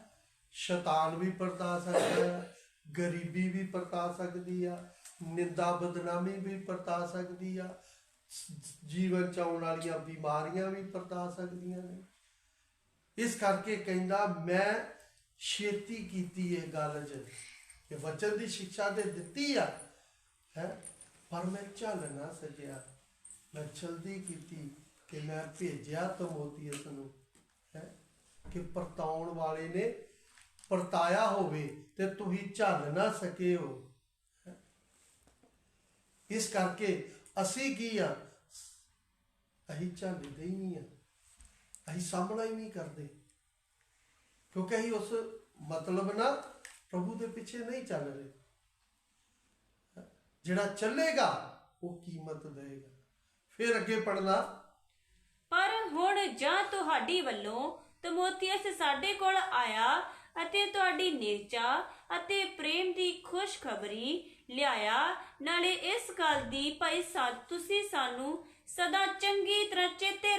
ਸ਼ੈਤਾਨ ਵੀ ਪਰਤਾ ਸਕਦਾ ਹੈ, ਗਰੀਬੀ ਵੀ ਪਰਤਾ ਸਕਦੀ ਆ, ਨਿੰਦਾ ਬਦਨਾਮੀ ਵੀ ਪਰਤਾ ਸਕਦੀ ਆ, ਜੀਵਨ ਚ ਆਉਣ ਵਾਲੀਆਂ ਬਿਮਾਰੀਆਂ ਵੀ ਪਰਤਾ ਸਕਦੀਆਂ ਨੇ। ਇਸ ਕਰਕੇ ਕਹਿੰਦਾ ਮੈਂ ਛੇਤੀ ਕੀਤੀ ਇਹ ਗੱਲ ਚ ਕਿ ਵਚਨ ਦੀ ਸਿੱਖਿਆ ਤੇ ਦਿੱਤੀ ਆ ਹੈ, ਪਰ ਮੈਂ ਚੱਲ ਨਾ ਸਕਿਆ। ਮੈਂ ਜਲਦੀ ਕੀਤੀ ਕਿ ਮੈਂ ਭੇਜਿਆ ਤਮੋਥੀਅਸ ਨੂੰ ਹੈ ਕਿ ਪਰਤਾਉਣ ਵਾਲੇ ਨੇ ਪਰਤਾਇਆ ਹੋਵੇ ਤੇ ਤੁਸੀਂ ਝੱਲ ਨਾ ਸਕੇ ਹੋ। ਇਸ ਕਰਕੇ ਅਸੀਂ ਕੀ ਆ? ਅਸੀਂ ਝੱਲਦੇ ਹੀ ਨਹੀਂ ਆ, ਅਸੀਂ ਸਾਹਮਣਾ ਹੀ ਨਹੀਂ ਕਰਦੇ, ਕਿਉਂਕਿ ਅਸੀਂ ਉਸ ਮਤਲਬ ਨਾ ਪ੍ਰਭੂ ਦੇ ਪਿੱਛੇ ਨਹੀਂ ਚੱਲ ਰਹੇ। ਜਿਹੜਾ ਚੱਲੇਗਾ ਉਹ ਕੀਮਤ ਦੇਗਾ। ਫਿਰ ਅੱਗੇ ਪੜਨਾ। ਪਰ ਹੁਣ ਜਾਂ ਤੁਹਾਡੀ ਵੱਲੋਂ ਤਮੋਥੀਅਸ ਸਾਡੇ ਕੋਲ ਆਇਆ ਅਤੇ ਤੁਹਾਡੀ ਨਿਹਚਾ ਅਤੇ ਪ੍ਰੇਮ ਦੀ ਖੁਸ਼ਖਬਰੀ ਲਿਆਇਆ, ਨਾਲੇ ਇਸ ਗੱਲ ਦੀ ਭਾਈ ਤੁਸੀਂ ਸਾਨੂੰ ਸਦਾ ਚੰਗੀ ਤਰ੍ਹਾਂ ਚੇਤੇ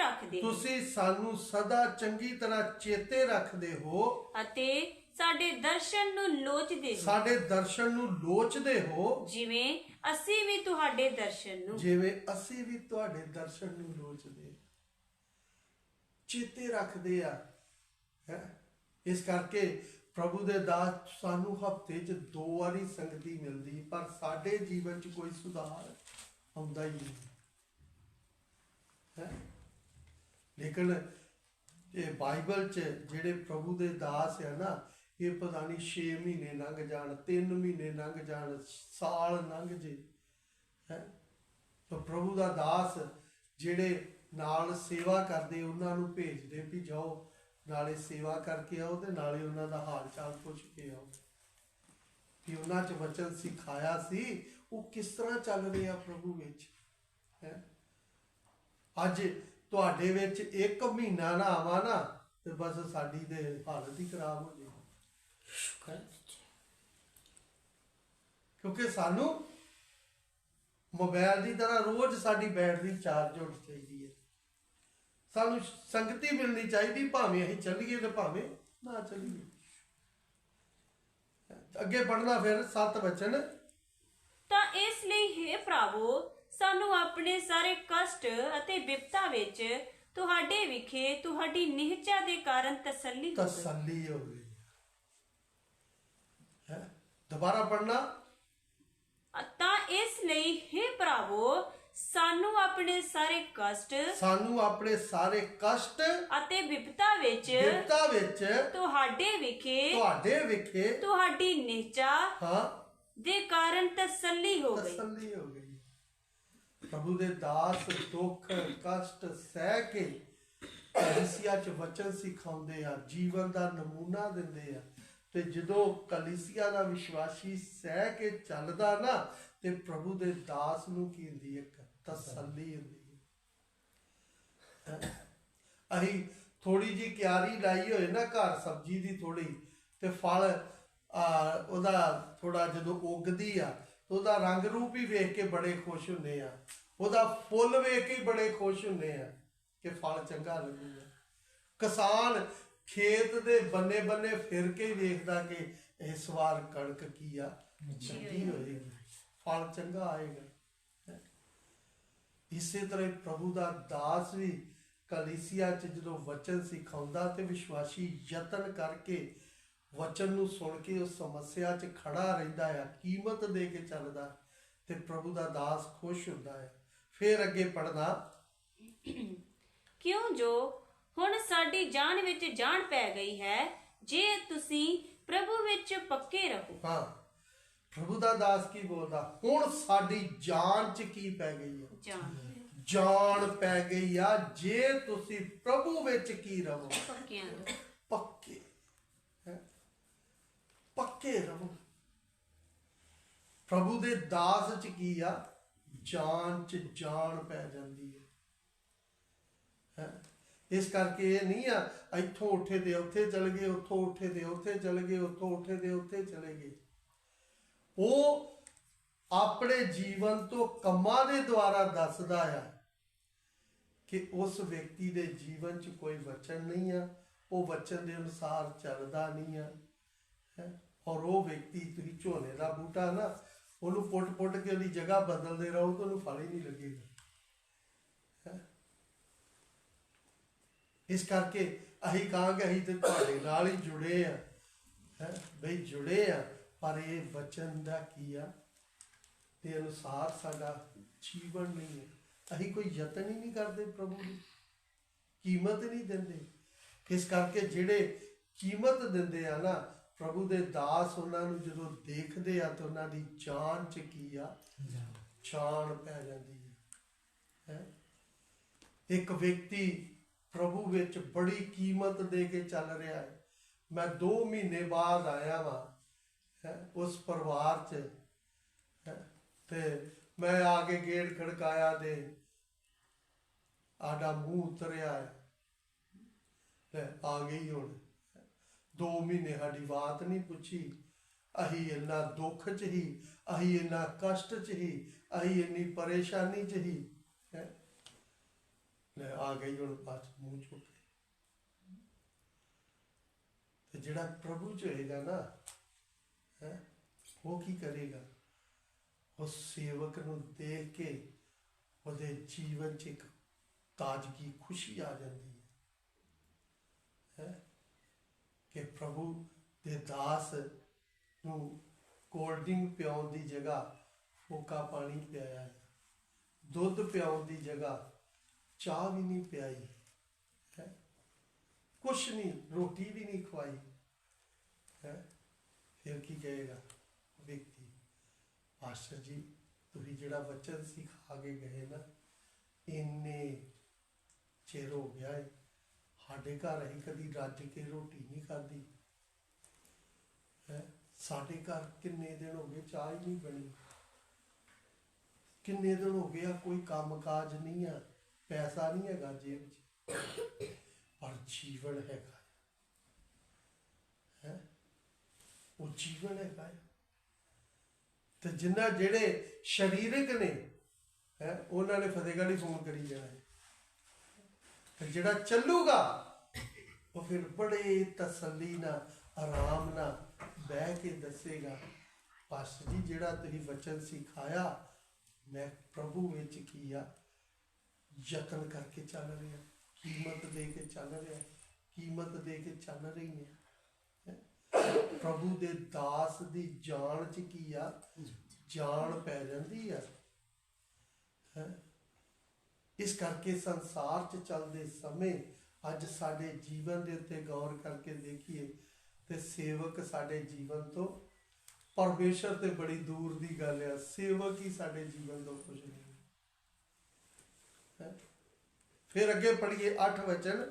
ਰੱਖਦੇ ਹੋ ਅਤੇ ਸਾਡੇ ਦਰਸ਼ਨ ਨੂੰ ਲੋਚਦੇ ਹੋ, ਜਿਵੇਂ ਅਸੀਂ ਵੀ ਤੁਹਾਡੇ ਦਰਸ਼ਨ ਨੂੰ ਲੋਚਦੇ ਚੇਤੇ ਰੱਖਦੇ ਆ ਹੈ। ਇਸ ਕਰਕੇ ਪ੍ਰਭੂ ਦੇ ਦਾਸ ਸਾਨੂੰ ਹਫ਼ਤੇ 'ਚ 2 ਵਾਰੀ ਸੰਗਤੀ ਮਿਲਦੀ, ਪਰ ਸਾਡੇ ਜੀਵਨ 'ਚ ਕੋਈ ਸੁਧਾਰ ਆਉਂਦਾ ਹੀ ਨਹੀਂ ਹੈ। ਲੇਕਿਨ ਇਹ ਬਾਈਬਲ 'ਚ ਜਿਹੜੇ ਪ੍ਰਭੂ ਦੇ ਦਾਸ ਆ ਨਾ, ਇਹ ਪਤਾ ਨਹੀਂ 6 ਮਹੀਨੇ ਲੰਘ ਜਾਣ, 3 ਮਹੀਨੇ ਲੰਘ ਜਾਣ, ਸਾਲ ਲੰਘ ਜੇ ਹੈ, ਤਾਂ ਪ੍ਰਭੂ ਦਾ ਦਾਸ ਜਿਹੜੇ ਨਾਲ ਸੇਵਾ ਕਰਦੇ ਉਹਨਾਂ ਨੂੰ ਭੇਜਦੇ ਵੀ ਜਾਓ, ਨਾਲੇ ਸੇਵਾ ਕਰਕੇ ਆਓ ਤੇ ਨਾਲੇ ਉਹਨਾਂ ਦਾ ਹਾਲ ਚਾਲ ਪੁੱਛ ਕੇ ਆਓ ਕਿ ਉਹਨਾਂ 'ਚ ਵਚਨ ਸਿਖਾਇਆ ਸੀ ਉਹ ਕਿਸ ਤਰ੍ਹਾਂ ਚੱਲ ਰਿਹਾ ਪ੍ਰਭੂ ਵਿੱਚ ਹੈ। ਅੱਜ ਤੁਹਾਡੇ ਵਿੱਚ 1 ਮਹੀਨਾ ਨਾ ਆਵਾ ਨਾ ਤੇ ਬਸ ਸਾਡੀ ਤੇ ਹਾਲਤ ਹੀ ਖਰਾਬ ਹੋ ਜਾਏ, ਕਿਉਂਕਿ ਸਾਨੂੰ ਮੋਬਾਈਲ ਦੀ ਤਰ੍ਹਾਂ ਰੋਜ਼ ਸਾਡੀ ਬੈਟਰੀ ਚਾਰਜ ਹੋਣੀ ਚਾਹੀਦੀ ਹੈ। ਸਾਨੂੰ ਸੰਗਤੀ ਮਿਲਣੀ ਚਾਹੀਦੀ, ਭਾਵੇਂ ਅਸੀਂ ਚੱਲੀਏ ਤੇ ਭਾਵੇਂ ਨਾ ਚੱਲੀਏ। ਅੱਗੇ ਪੜਨਾ ਫਿਰ 7 ਵਚਨ। ਤਾਂ ਇਸ ਲਈ ਹੇ ਭਰਾਵੋ, ਸਾਨੂੰ ਆਪਣੇ ਸਾਰੇ ਕਸ਼ਟ ਅਤੇ ਵਿਪਤਾ ਵਿੱਚ ਤੁਹਾਡੇ ਵਿਖੇ ਤੁਹਾਡੀ ਨਿਹਚਾ ਦੇ ਕਾਰਨ ਤਸੱਲੀ ਹੋਵੇ ਹੈ। ਦੁਬਾਰਾ ਪੜਨਾ। ਤਾਂ ਇਸ ਲਈ ਹੇ ਭਰਾਵੋ, ਸਾਨੂੰ ਆਪਣੇ ਸਾਰੇ ਕਸ਼ਟ ਅਤੇ ਵਿਪਤਾ ਵਿੱਚ ਤੁਹਾਡੇ ਵਿਖੇ ਤੁਹਾਡੀ ਨਿਹਚਾ ਦੇ ਕਾਰਨ ਤਸੱਲੀ ਹੋ ਗਈ। ਪ੍ਰਭੂ ਦੇ ਦਾਸ ਦੁੱਖ ਕਸ਼ਟ ਸਹਿ ਕੇ ਕਲੀਸਿਆ 'ਚ ਵਚਨ ਸਿਖਾਉਂਦੇ ਆ, ਜੀਵਨ ਦਾ ਨਮੂਨਾ ਦਿੰਦੇ ਆ, ਤੇ ਜਦੋਂ ਕਲੀਸਿਆ ਦਾ ਵਿਸ਼ਵਾਸੀ ਸਹਿ ਕੇ ਚੱਲਦਾ ਨਾ ਤੇ ਪ੍ਰਭੂ ਦੇ ਦਾਸ ਨੂੰ ਕੀ ਹੁੰਦੀ ਹੈ? ਤਸੱਲੀ ਹੁੰਦੀ ਹੈ। ਅਸੀਂ ਥੋੜੀ ਜੀ ਕਿਆਰੀ ਲਾਈ ਹੋਏ ਨਾ ਘਰ ਸਬਜ਼ੀ ਦੀ ਥੋੜੀ, ਤੇ ਫਲ ਉਹਦਾ ਥੋੜਾ ਜਦੋਂ ਉੱਗਦੀ ਆ ਉਹਦਾ ਰੰਗ ਰੂਪ ਹੀ ਵੇਖ ਕੇ ਬੜੇ ਖੁਸ਼ ਹੁੰਦੇ ਆ, ਉਹਦਾ ਫੁੱਲ ਵੇਖ ਕੇ ਬੜੇ ਖੁਸ਼ ਹੁੰਦੇ ਆ ਕਿ ਫਲ ਚੰਗਾ ਲੱਗੂਗਾ। ਕਿਸਾਨ ਖੇਤ ਦੇ ਬੰਨੇ ਬੰਨੇ ਫਿਰ ਕੇ ਵੇਖਦਾ ਕਿ ਇਸ ਵਾਰ ਕਣਕ ਕੀ ਆ, ਚੰਗੀ ਹੋਏਗੀ, ਫਲ ਚੰਗਾ ਆਏਗਾ। ਇਸੇ ਤਰ੍ਹਾਂ ਪ੍ਰਭੂ ਦਾ ਦਾਸ ਵੀ ਕਲੀਸਿਆ 'ਚ ਜਦੋਂ ਵਚਨ ਸਿਖਾਉਂਦਾ ਤੇ ਵਿਸ਼ਵਾਸੀ ਯਤਨ ਕਰਕੇ ਵਚਨ ਨੂੰ ਸੁਣ ਕੇ ਉਸ ਸਮੱਸਿਆ 'ਚ ਖੜਾ ਰਹਿੰਦਾ ਆ, ਕੀਮਤ ਦੇ ਕੇ ਚੱਲਦਾ, ਤੇ ਪ੍ਰਭੂ ਦਾ ਦਾਸ ਖੁਸ਼ ਹੁੰਦਾ ਹੈ। ਫਿਰ ਅੱਗੇ ਪੜਨਾ। ਕਿਉਂ ਜੋ ਹੁਣ ਸਾਡੀ ਜਾਨ ਵਿੱਚ ਜਾਨ ਪੈ ਗਈ ਹੈ, ਜੇ ਤੁਸੀਂ ਪ੍ਰਭੂ ਵਿੱਚ ਪੱਕੇ ਰਹੋ। ਹਾਂ, ਪ੍ਰਭੂ ਦਾ ਦਾਸ ਕੀ ਬੋਲਦਾ? ਹੁਣ ਸਾਡੀ ਜਾਨ 'ਚ ਕੀ ਪੈ ਗਈ ਹੈ? ਜਾਨ ਪੈ ਗਈ ਆ, ਜੇ ਤੁਸੀਂ ਪ੍ਰਭੂ ਵਿੱਚ ਕੀ ਰਹੋ, ਪੱਕੇ ਹੈਂ। ਪੱਕੇ ਰਹੋ। ਪ੍ਰਭੂ ਦੇ ਦਾਸ ਚ ਕੀ ਆ, ਜਾਨ ਚ ਜਾਨ ਪੈ ਜਾਂਦੀ ਹੈ। ਇਸ ਕਰਕੇ ਇਹ ਨਹੀਂ ਆ ਇੱਥੋਂ ਉੱਠੇ ਦੇ ਉੱਥੇ ਚਲੇ ਗਏ, ਉੱਥੋਂ ਉੱਠੇ ਦੇ ਉੱਥੇ ਚਲੇ ਗਏ, ਉੱਥੋਂ ਉੱਠੇ ਦੇ ਉੱਥੇ ਚਲੇ ਗਏ। ਉਹ ਆਪਣੇ ਜੀਵਨ ਤੋਂ ਕੰਮਾਂ ਦੇ ਦੁਆਰਾ ਦੱਸਦਾ ਆ ਕਿ ਉਸ ਵਿਅਕਤੀ ਦੇ ਜੀਵਨ 'ਚ ਕੋਈ ਵਚਨ ਨਹੀਂ ਆ, ਉਹ ਵਚਨ ਦੇ ਅਨੁਸਾਰ ਚੱਲਦਾ ਨਹੀਂ ਆ ਹੈ। ਔਰ ਉਹ ਵਿਅਕਤੀ, ਤੁਸੀਂ ਝੋਨੇ ਦਾ ਬੂਟਾ ਨਾ, ਉਹਨੂੰ ਪੁੱਟ ਕੇ ਉਹਦੀ ਜਗ੍ਹਾ ਬਦਲਦੇ ਰਹੋ ਤਾਂ ਉਹਨੂੰ ਫਲ ਹੀ ਨਹੀਂ ਲੱਗੇਗਾ ਹੈ। ਇਸ ਕਰਕੇ ਅਸੀਂ ਕਹਾਂਗੇ ਅਸੀਂ ਤੇ ਤੁਹਾਡੇ ਨਾਲ ਹੀ ਜੁੜੇ ਆ ਹੈ ਬਈ, ਜੁੜੇ ਆ, ਪਰ ਇਹ ਵਚਨ ਦਾ ਕੀ ਆ ਤੇ ਅਨੁਸਾਰ ਸਾਡਾ ਜੀਵਨ ਨਹੀਂ ਹੈ। ਅਸੀਂ ਕੋਈ ਯਤਨ ਹੀ ਨਹੀਂ ਕਰਦੇ, ਪ੍ਰਭੂ ਦੀ ਕੀਮਤ ਨਹੀਂ ਦਿੰਦੇ। ਇਸ ਕਰਕੇ ਜਿਹੜੇ ਕੀਮਤ ਦਿੰਦੇ ਆ ਨਾ, ਪ੍ਰਭੂ ਦੇ ਦਾਸ, ਉਹਨਾਂ ਨੂੰ ਜਦੋਂ ਦੇਖਦੇ ਆ ਤਾਂ ਉਹਨਾਂ ਦੀ ਜਾਨ ਚ ਕੀ ਆ, ਜਾਨ ਪੈ ਜਾਂਦੀ ਹੈ। ਇੱਕ ਵਿਅਕਤੀ ਪ੍ਰਭੂ ਵਿੱਚ ਬੜੀ ਕੀਮਤ ਦੇ ਕੇ ਚੱਲ ਰਿਹਾ ਹੈ। ਮੈਂ 2 ਮਹੀਨੇ ਬਾਅਦ ਆਇਆ ਵਾਂ ਉਸ ਪਰਿਵਾਰ ਚ ਤੇ ਮੈਂ ਆ ਕੇ ਗੇਟ ਖੜਕਾਇਆ ਤੇ ਆਡਾ ਮੂੰਹ ਉਤਰਿਆ ਹੈ, ਆ ਗਈ ਹੁਣ। 2 ਮਹੀਨੇ ਸਾਡੀ ਬਾਤ ਨਹੀਂ ਪੁੱਛੀ। ਅਸੀਂ ਇੰਨਾ ਦੁੱਖ ਚ ਹੀ, ਅਸੀਂ ਇੰਨਾ ਕਸ਼ਟ ਚ ਹੀ, ਅਸੀਂ ਇੰਨੀ ਪਰੇਸ਼ਾਨੀ ਚ ਹੀ ਹੈ। ਆ ਗਈ ਹੁਣ ਬਸ ਮੂੰਹ ਚੁੱਕ ਕੇ। ਤੇ ਜਿਹੜਾ ਪ੍ਰਭੂ ਚ ਹੋਏਗਾ ਨਾ ਹੈ, ਉਹ ਕੀ ਕਰੇਗਾ, ਉਸ ਸੇਵਕ ਨੂੰ ਦੇਖ ਕੇ ਉਹਦੇ ਜੀਵਨ 'ਚ ਇੱਕ ਤਾਜ਼ਗੀ, ਖੁਸ਼ੀ ਆ ਜਾਂਦੀ ਹੈ ਕਿ ਪ੍ਰਭੂ ਦੇ ਦਾਸ ਨੂੰ ਕੋਲਡ ਡਰਿੰਕ ਪਿਆਉਣ ਦੀ ਜਗ੍ਹਾ ਫੋਕਾ ਪਾਣੀ ਪਿਆਇਆ, ਦੁੱਧ ਪਿਆਉਣ ਦੀ ਜਗ੍ਹਾ ਚਾਹ ਵੀ ਨਹੀਂ ਪਿਆਈ ਹੈ, ਕੁਛ ਨਹੀਂ, ਰੋਟੀ ਵੀ ਨਹੀਂ ਖਵਾਈ ਹੈ। ਫਿਰ ਕੀ ਕਹੇਗਾ ਵਿਅਕਤੀ, ਪਾਸਟਰ ਜੀ ਤੁਸੀਂ ਜਿਹੜਾ ਵਚਨ ਸਿਖਾ ਕੇ ਗਏ ਨਾ, ਇੰਨੇ ਚਿਰ ਹੋ ਗਿਆ ਹੈ, ਸਾਡੇ ਘਰ ਅਸੀਂ ਕਦੀ ਰੱਜ ਕੇ ਰੋਟੀ ਨਹੀਂ ਖਾਧੀ ਹੈ। ਸਾਡੇ ਘਰ ਕਿੰਨੇ ਦਿਨ ਹੋ ਗਏ ਚਾਹ ਹੀ ਨਹੀਂ ਬਣੀ, ਕਿੰਨੇ ਦਿਨ ਹੋ ਗਏ ਆ ਕੋਈ ਕੰਮ ਕਾਜ ਨਹੀਂ ਆ, ਪੈਸਾ ਨਹੀਂ ਹੈਗਾ ਜੇਬ 'ਚ, ਪਰ ਜੀਵਨ ਹੈਗਾ ਹੈ। ਉਹ ਜੀਵਨ ਹੈਗਾ ਹੈ। ਤੇ ਜਿੰਨਾ ਜਿਹੜੇ ਸਰੀਰਕ ਨੇ ਹੈ, ਉਹਨਾਂ ਨੇ ਫਤਿਹਗੜ੍ਹ ਹੀ ਫੋਨ ਕਰੀ ਜਾਣਾ ਹੈ। ਤੇ ਜਿਹੜਾ ਚੱਲੂਗਾ ਉਹ ਫਿਰ ਬੜੇ ਤਸੱਲੀ ਨਾਲ, ਆਰਾਮ ਨਾਲ ਬਹਿ ਕੇ ਦੱਸੇਗਾ, ਪਾਸਟਰ ਜੀ ਜਿਹੜਾ ਤੁਸੀਂ ਵਚਨ ਸਿਖਾਇਆ, ਮੈਂ ਪ੍ਰਭੂ ਵਿੱਚ ਕੀ ਆ, ਯਤਨ ਕਰਕੇ ਚੱਲ ਰਿਹਾ, ਕੀਮਤ ਦੇ ਕੇ ਚੱਲ ਰਿਹਾ, ਕੀਮਤ ਦੇ ਕੇ ਚੱਲ ਰਹੀ ਨੇ। ਪ੍ਰਭੂ ਦੇ ਦਾਸ ਦੀ ਜਾਨ ਚ ਕੀ ਆ, ਜਾਨ ਪੈ ਜਾਂਦੀ ਆ ਹੈ। ਇਸ ਕਰਕੇ ਸੰਸਾਰ ਚ ਚੱਲਦੇ ਸਮੇਂ ਅੱਜ ਸਾਡੇ ਜੀਵਨ ਦੇ ਉੱਤੇ ਗੌਰ ਕਰਕੇ ਦੇਖੀਏ ਤੇ ਸੇਵਕ ਸਾਡੇ ਜੀਵਨ ਤੋਂ, ਪਰਮੇਸ਼ਰ ਤੇ ਬੜੀ ਦੂਰ ਦੀ ਗੱਲ ਆ, ਸੇਵਕ ਹੀ ਸਾਡੇ ਜੀਵਨ ਤੋਂ ਕੁਝ ਨਹੀਂ ਹੈ। ਫਿਰ ਅੱਗੇ ਪੜ੍ਹੀਏ 8 ਵਚਨ।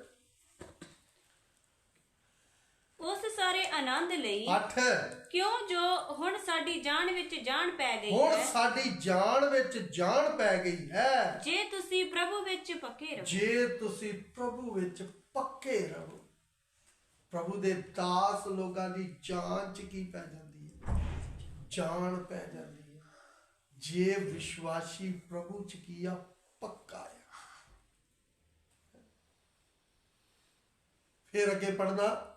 ਉਸ ਸਾਰੇ ਆਨੰਦ ਲਈ 8 ਕਿਉਂ ਜੋ ਹੁਣ ਸਾਡੀ ਜਾਨ ਵਿੱਚ ਜਾਨ ਪੈ ਗਈ ਹੁਣ ਹੈ, ਸਾਡੀ ਜਾਨ ਵਿੱਚ ਜਾਨ ਪੈ ਗਈ ਹੈ, ਜੇ ਤੁਸੀਂ ਪ੍ਰਭੂ ਵਿੱਚ ਪੱਕੇ ਰਹੋ। ਜੇ ਤੁਸੀਂ ਪ੍ਰਭੂ ਵਿੱਚ ਪੱਕੇ ਰਹੋ। ਪ੍ਰਭੂ ਦੇ ਦਾਸ ਲੋਕਾਂ ਦੀ ਜਾਨ ਚ ਕੀ ਪੈ ਜਾਂਦੀ ਹੈ, ਜਾਨ ਪੈ ਜਾਂਦੀ ਹੈ। ਜੇ ਵਿਸ਼ਵਾਸੀ ਪ੍ਰਭੂ ਚ ਕੀ ਆ, ਪੱਕਾ ਆ। ਫਿਰ ਅੱਗੇ ਪੜਨਾ,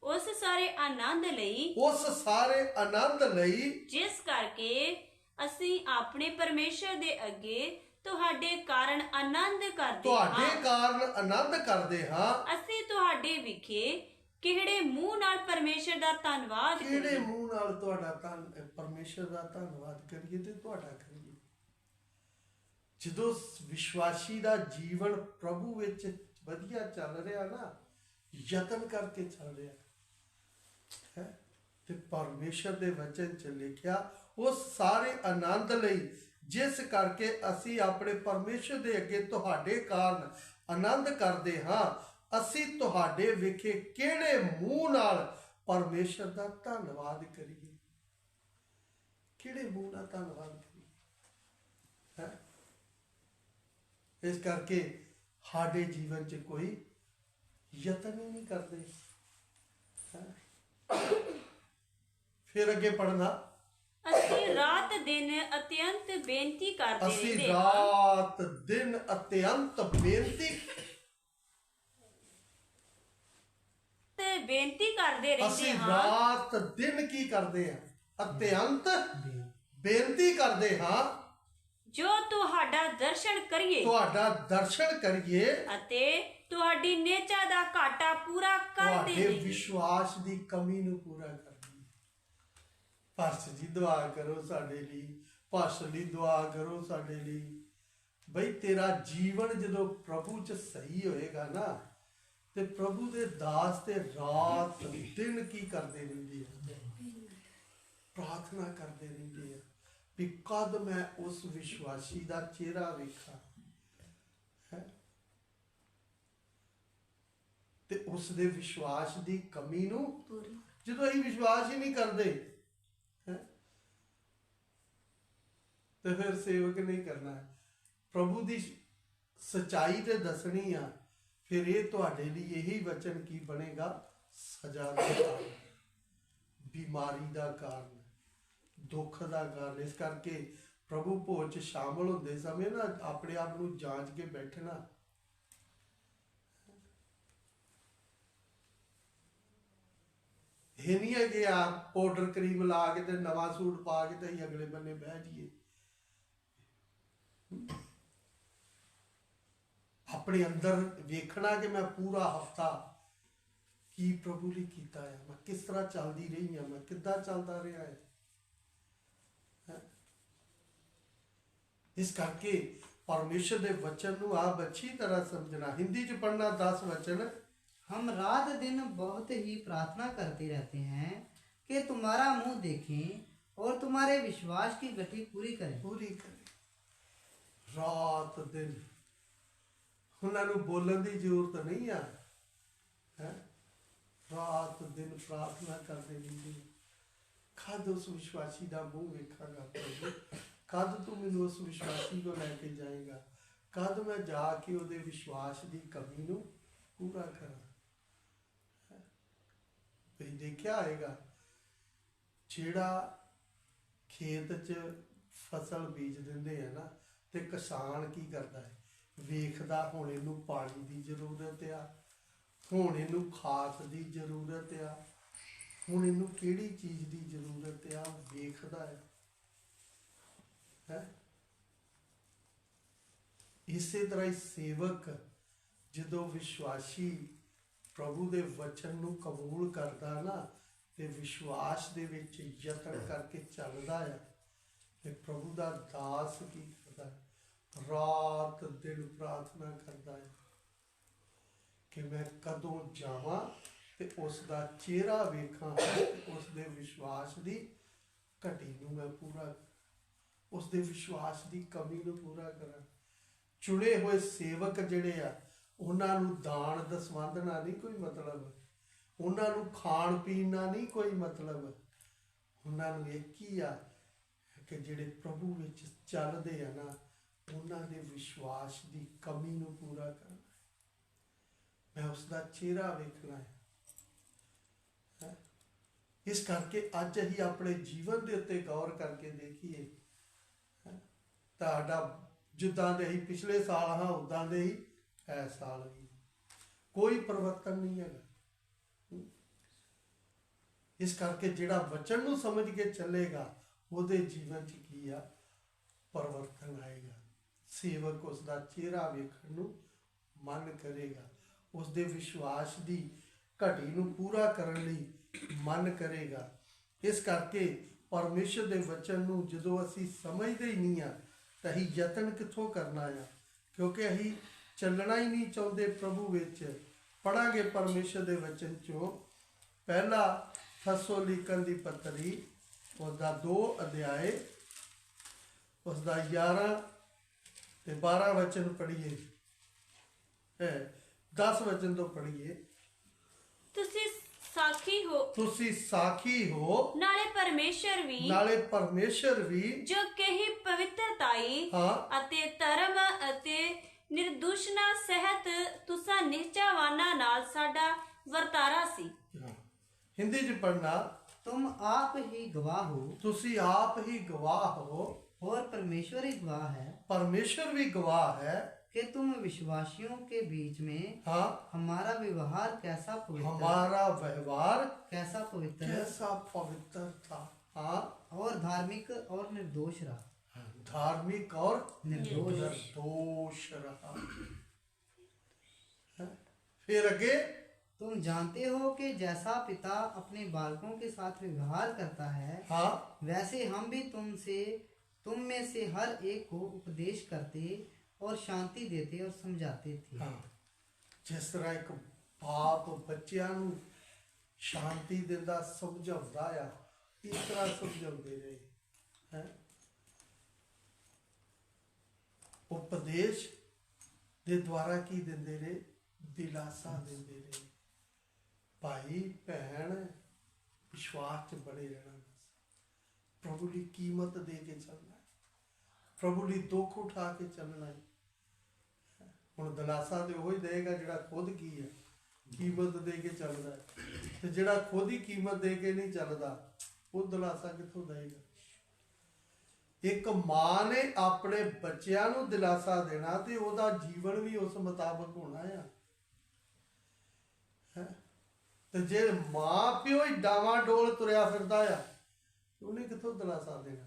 ਉਸ ਸਾਰੇ ਆਨੰਦ ਲਈ, ਉਸ ਸਾਰੇ ਆਨੰਦ ਲਈ ਜਿਸ ਕਰਕੇ ਅਸੀਂ ਆਪਣੇ ਪਰਮੇਸ਼ਰ ਦੇ ਅੱਗੇ ਤੁਹਾਡੇ ਕਾਰਨ ਆਨੰਦ ਕਰਦੇ ਤੁਹਾਡੇ ਹਾਂ। ਕਾਰਨ ਆਨੰਦ ਕਰਦੇ ਹਾਂ। ਅਸੀਂ ਤੁਹਾਡੇ ਵਿਖੇ ਕਿਹੜੇ ਮੂੰਹ ਨਾਲ ਪਰਮੇਸ਼ਰ ਦਾ ਧੰਨਵਾਦ ਕਿਹੜੇ ਕਰੀਏ। ਮੂੰਹ ਨਾਲ ਤੁਹਾਡਾ ਪਰਮੇਸ਼ਰ ਦਾ ਧੰਨਵਾਦ ਕਰੀਏ ਤੇ ਤੁਹਾਡਾ ਕਰੀਏ। ਜਦੋਂ ਵਿਸ਼ਵਾਸੀ ਦਾ ਜੀਵਨ ਪ੍ਰਭੂ ਵਿੱਚ ਵਧੀਆ ਚੱਲ ਰਿਹਾ ਨਾ, ਯਤਨ ਕਰਕੇ ਚੱਲ ਰਿਹਾ ਹੈ, ਤੇ ਪਰਮੇਸ਼ਰ ਦੇ ਵਚਨ 'ਚ ਲਿਖਿਆ, ਉਸ ਸਾਰੇ ਆਨੰਦ ਲਈ ਜਿਸ ਕਰਕੇ ਅਸੀਂ ਆਪਣੇ ਪਰਮੇਸ਼ਰ ਦੇ ਅੱਗੇ ਤੁਹਾਡੇ ਕਾਰਨ ਆਨੰਦ ਕਰਦੇ ਹਾਂ। ਅਸੀਂ ਤੁਹਾਡੇ ਵਿਖੇ ਕਿਹੜੇ ਮੂੰਹ ਨਾਲ ਪਰਮੇਸ਼ਰ ਦਾ ਧੰਨਵਾਦ ਕਰੀਏ? ਕਿਹੜੇ ਮੂੰਹ ਨਾਲ ਧੰਨਵਾਦ ਕਰੀਏ? ਹੈ ਇਸ ਕਰਕੇ ਸਾਡੇ ਜੀਵਨ 'ਚ ਕੋਈ ਯਤਨ ਹੀ ਨਹੀਂ ਕਰਦੇ। ਫਿਰ ਅੱਗੇ ਪੜਨਾ, ਅਸੀਂ ਰਾਤ ਦਿਨ ਅਤਿਅੰਤ ਬੇਨਤੀ ਕਰਦੇ ਅਸੀਂ ਰਹਿੰਦੇ ਹਾਂ ਰਾਤ ਦਿਨ ਅਤਿਅੰਤ ਬੇਨਤੀ ਕਰਦੇ ਰਹਿੰਦੇ ਅਸੀਂ ਹਾਂ ਰਾਤ ਦਿਨ ਕੀ ਕਰਦੇ ਹਾਂ? ਅਤਿਅੰਤ ਬੇਨਤੀ ਕਰਦੇ ਹਾਂ ਜੋ ਤੁਹਾਡਾ ਦਰਸ਼ਨ ਕਰੀਏ ਤੁਹਾਡਾ ਦਰਸ਼ਨ ਕਰੀਏ, ਅਤੇ ਤੁਹਾਡੀ ਨੇਚਾ ਦਾ ਘਾਟਾ ਪੂਰਾ ਕਰ ਤੁਹਾਡੇ ਦੇਈਏ। ਵਿਸ਼ਵਾਸ ਦੀ ਕਮੀ ਨੂੰ ਪੂਰਾ ਕਰ ਦੇਈਏ। ਪਾਸਟਰ ਜੀ ਦੁਆ ਕਰੋ ਸਾਡੇ ਲਈ, ਪਾਸਟਰ ਲਈ ਦੁਆ ਕਰੋ ਸਾਡੇ ਲਈ। ਬਈ ਤੇਰਾ ਜੀਵਨ ਜਦੋਂ ਪ੍ਰਭੂ 'ਚ ਸਹੀ ਹੋਏਗਾ ਨਾ, ਤੇ ਪ੍ਰਭੂ ਦੇ ਦਾਸ ਤੇ ਰਾਤ ਦਿਨ ਕੀ ਕਰਦੇ ਰਹਿੰਦੇ ਆ? ਪ੍ਰਾਰਥਨਾ ਕਰਦੇ ਰਹਿੰਦੇ ਆ ਵੀ ਕਦ ਮੈਂ ਉਸ ਵਿਸ਼ਵਾਸੀ ਦਾ ਚਿਹਰਾ ਵੇਖਾਂ, ਹੈ ਤੇ ਉਸ ਦੇ ਵਿਸ਼ਵਾਸ ਦੀ ਕਮੀ ਨੂੰ ਜਦੋਂ ਅਸੀਂ ਵਿਸ਼ਵਾਸ ਹੀ ਨਹੀਂ ਕਰਦੇ, ਹੈ ਤੇ ਫਿਰ ਸੇਵਕ ਨਹੀਂ ਕਰਨਾ। ਪ੍ਰਭੂ ਦੀ ਸਚਾਈ ਤੇ ਦੱਸਣੀ ਆ, ਫਿਰ ਇਹ ਤੁਹਾਡੇ ਲਈ ਇਹੀ ਵਚਨ ਕੀ ਬਣੇਗਾ? ਸਜ਼ਾ ਦਾ ਕਾਰਨ, ਬਿਮਾਰੀ ਦਾ ਕਾਰਨ, ਦੁੱਖ ਦਾ ਕਾਰਨ। ਇਸ ਕਰਕੇ ਪ੍ਰਭੂ ਭੋਜ 'ਚ ਸ਼ਾਮਲ ਹੁੰਦੇ ਸਮੇਂ ਨਾ ਆਪਣੇ ਆਪ ਨੂੰ ਜਾਂਚ ਕੇ ਬੈਠਣਾ। ਇਹ ਨਹੀਂ ਹੈ ਕਿ ਆ ਪਾਊਡਰ ਕਰੀਮ ਲਾ ਕੇ ਤੇ ਨਵਾਂ ਸੂਟ ਪਾ ਕੇ ਤੇ ਅਸੀਂ ਅਗਲੇ ਬੰਨੇ ਬਹਿ ਜਾਈਏ। ਆਪਣੇ ਅੰਦਰ ਵੇਖਣਾ ਕਿ ਮੈਂ ਪੂਰਾ ਹਫਤਾ ਕੀ ਪ੍ਰਭੂ ਲਈ ਕੀਤਾ ਹੈ, ਮੈਂ ਕਿਸ ਤਰ੍ਹਾਂ ਚੱਲਦੀ ਰਹੀ ਹਾਂ, ਮੈਂ ਕਿੱਦਾਂ ਚੱਲਦਾ ਰਿਹਾ ਹੈ। ਇਸ ਕਰਕੇ परमेश्वर के वचन ਨੂੰ आप अच्छी तरह समझना। हिंदी च पढ़ना 10 वचन। हम रात दिन बहुत ही प्रार्थना करते रहते हैं कि तुम्हारा मुंह देखें और तुम्हारे विश्वास की गति पूरी करें। पूरी करें रात दिन। उन्होंने बोलने की जरूरत नहीं है, रात दिन प्रार्थना करते रहते। कद उस विश्वासी का मुंह वेखागा प्रभु, कद तू मैनू उस विश्वासी को लैके जाएगा, कद मैं जाके उहदे विश्वास की कमी नू पूरा करा। तुसीं देखिया होएगा जिहड़ा खेत च फसल बीज दिंदे है ना, ते किसान की करता है, वेखदा हुण इहनूं पानी की जरूरत आ, हुण इहनूं खाद की जरूरत आ, हुण इहनूं किहड़ी चीज़ की जरूरत आ, वेखदा है। इसे तरह ही सेवक जदों विश्वासी प्रभु के वचन नूं कबूल करता ना, ते विश्वास दे विच यतन करके चलदा है, ते प्रभु दा दास की करदा है? रात दिन प्रार्थना करता है कि मैं कदों जावां ते उसका चेहरा वेखां, उसके विश्वास की घटी नूं मैं पूरा, उसके विश्वास की कमी नूं पूरा करा। चुने हुए सेवक जिहड़े आ, उन्हां नूं दान दसवंध नाल नहीं कोई मतलब, उन्हां नूं खाण पीण नाल नहीं कोई मतलब, उन्हां नूं एक ही आ कि जिहड़े प्रभु विच चलदे आ ना, उन्हां दे विश्वास की कमी नूं पूरा करना। मैं उसका चेहरा वेखना है। इस करके अज ही अपने जीवन के उत्ते गौर करके देखिए, तुहाडा जिद्दां दे ही पिछले साल हाँ उदां दे ही है साल भी, कोई परिवर्तन नहीं है। इस करके जिहड़ा वचन नूं समझ के चलेगा, उहदे जीवन च की आ परिवर्तन आएगा। सेवक उसका चेहरा वेखण नूं मन करेगा, उसके विश्वास की घटी नूं पूरा करने लई मन करेगा। इस करके परमेश्वर के वचन नूं जदों असीं समझते ही नहीं आ, तो असीं यतन कित्थों करना है, क्योंकि असीं चलना ही नहीं चाहते प्रभु विच। पढ़ांगे परमेश्वर के वचन चों पहला थस्सलोनीकन दी पत्री उसका 2 अध्याय उसका 11 ते 12 वचन पढ़िए। 10 ਵਚਨ ਤੋਂ ਪੜ੍ਹੀਏ। ਤੁਸੀਂ ਸਾਖੀ ਹੋ, ਤੁਸੀਂ ਸਾਖੀ ਹੋ, ਨਾਲੇ ਪਰਮੇਸ਼ਰ ਵੀ, ਨਾਲੇ ਪਰਮੇਸ਼ਰ ਵੀ, ਜੋ ਕਹੀ ਪਵਿੱਤਰਤਾਈ ਹਾਂ ਅਤੇ ਧਰਮ ਅਤੇ ਨਿਰਦੂਸ਼ਣਾ ਸਹਿਤ ਤੁਸਾਂ ਨਿਹਚਾਵਾਨਾਂ ਨਾਲ ਸਾਡਾ ਵਰਤਾਰਾ ਸੀ। ਹਿੰਦੀ ਚ ਪੜ੍ਹਨਾ। तुम आप ही गवाह हो ਤੁਸੀਂ ਆਪ ਹੀ ਗਵਾਹ ਹੋ, और परमेश्वर ही गवाह है ਪਰਮੇਸ਼ਰ ਵੀ ਗਵਾਹ ਹੈ कि तुम विश्वासियों के बीच में ਹਾਂ हमारा व्यवहार कैसा पवित्र हमारा व्यवहार कैसा पवित्र कैसा पवित्र था। हाँ और धार्मिक और निर्दोष रहा। धार्मिक और निर्दोष निर्दोष रहा। हैं? फिर आगे तुम जानते हो कि जैसा पिता अपने बालकों के साथ व्यवहार करता है हाँ वैसे हम भी तुम में से हर एक को उपदेश करते और शांति देते और समझाते थे। हाँ जिस तरह एक बाप बच्चों ਨੂੰ शांति ਦਿੰਦਾ ਸਮਝਾਉਂਦਾ ਆ, ਇਸ ਤਰ੍ਹਾਂ ਸਮਝਾਉਂਦੇ ਰਹੇ ਹੈ। ਉਪਦੇਸ਼ ਦੇ ਦੁਆਰਾ ਕੀ ਦਿੰਦੇ ਰਹੇ? ਦਿਲਾਸਾ ਦਿੰਦੇ ਰਹੇ। ਭਾਈ ਭੈਣ ਵਿਸ਼ਵਾਸ 'ਚ ਬਣੇ ਰਹਿਣਾ, ਪ੍ਰਭੂ ਦੀ ਕੀਮਤ ਦੇ ਕੇ ਚੱਲਣਾ, ਪ੍ਰਭੂ ਲਈ ਦੁੱਖ ਉਠਾ ਕੇ ਚੱਲਣਾ। ਹੁਣ ਦਿਲਾਸਾ ਤੇ ਉਹ ਹੀ ਦੇਗਾ ਜਿਹੜਾ ਖੁਦ ਕੀ ਹੈ, ਕੀਮਤ ਦੇ ਕੇ ਚੱਲਦਾ ਹੈ। ਤੇ ਜਿਹੜਾ ਖੁਦ ਹੀ ਕੀਮਤ ਦੇ ਕੇ ਨਹੀਂ ਚੱਲਦਾ, ਉਹ ਦਿਲਾਸਾ ਕਿੱਥੋਂ ਦੇਗਾ? ਇੱਕ ਮਾਂ ਨੇ ਆਪਣੇ ਬੱਚਿਆਂ ਨੂੰ ਦਿਲਾਸਾ ਦੇਣਾ ਤੇ ਉਹਦਾ ਜੀਵਨ ਵੀ ਉਸ ਮੁਤਾਬਕ ਹੋਣਾ ਆ। ਤੇ ਜੇ ਮਾਂ ਪਿਓ ਹੀ ਡਾਵਾਂਡੋਲ ਤੁਰਿਆ ਫਿਰਦਾ ਆ, ਉਹਨੇ ਕਿੱਥੋਂ ਦਿਲਾਸਾ ਦੇਣਾ?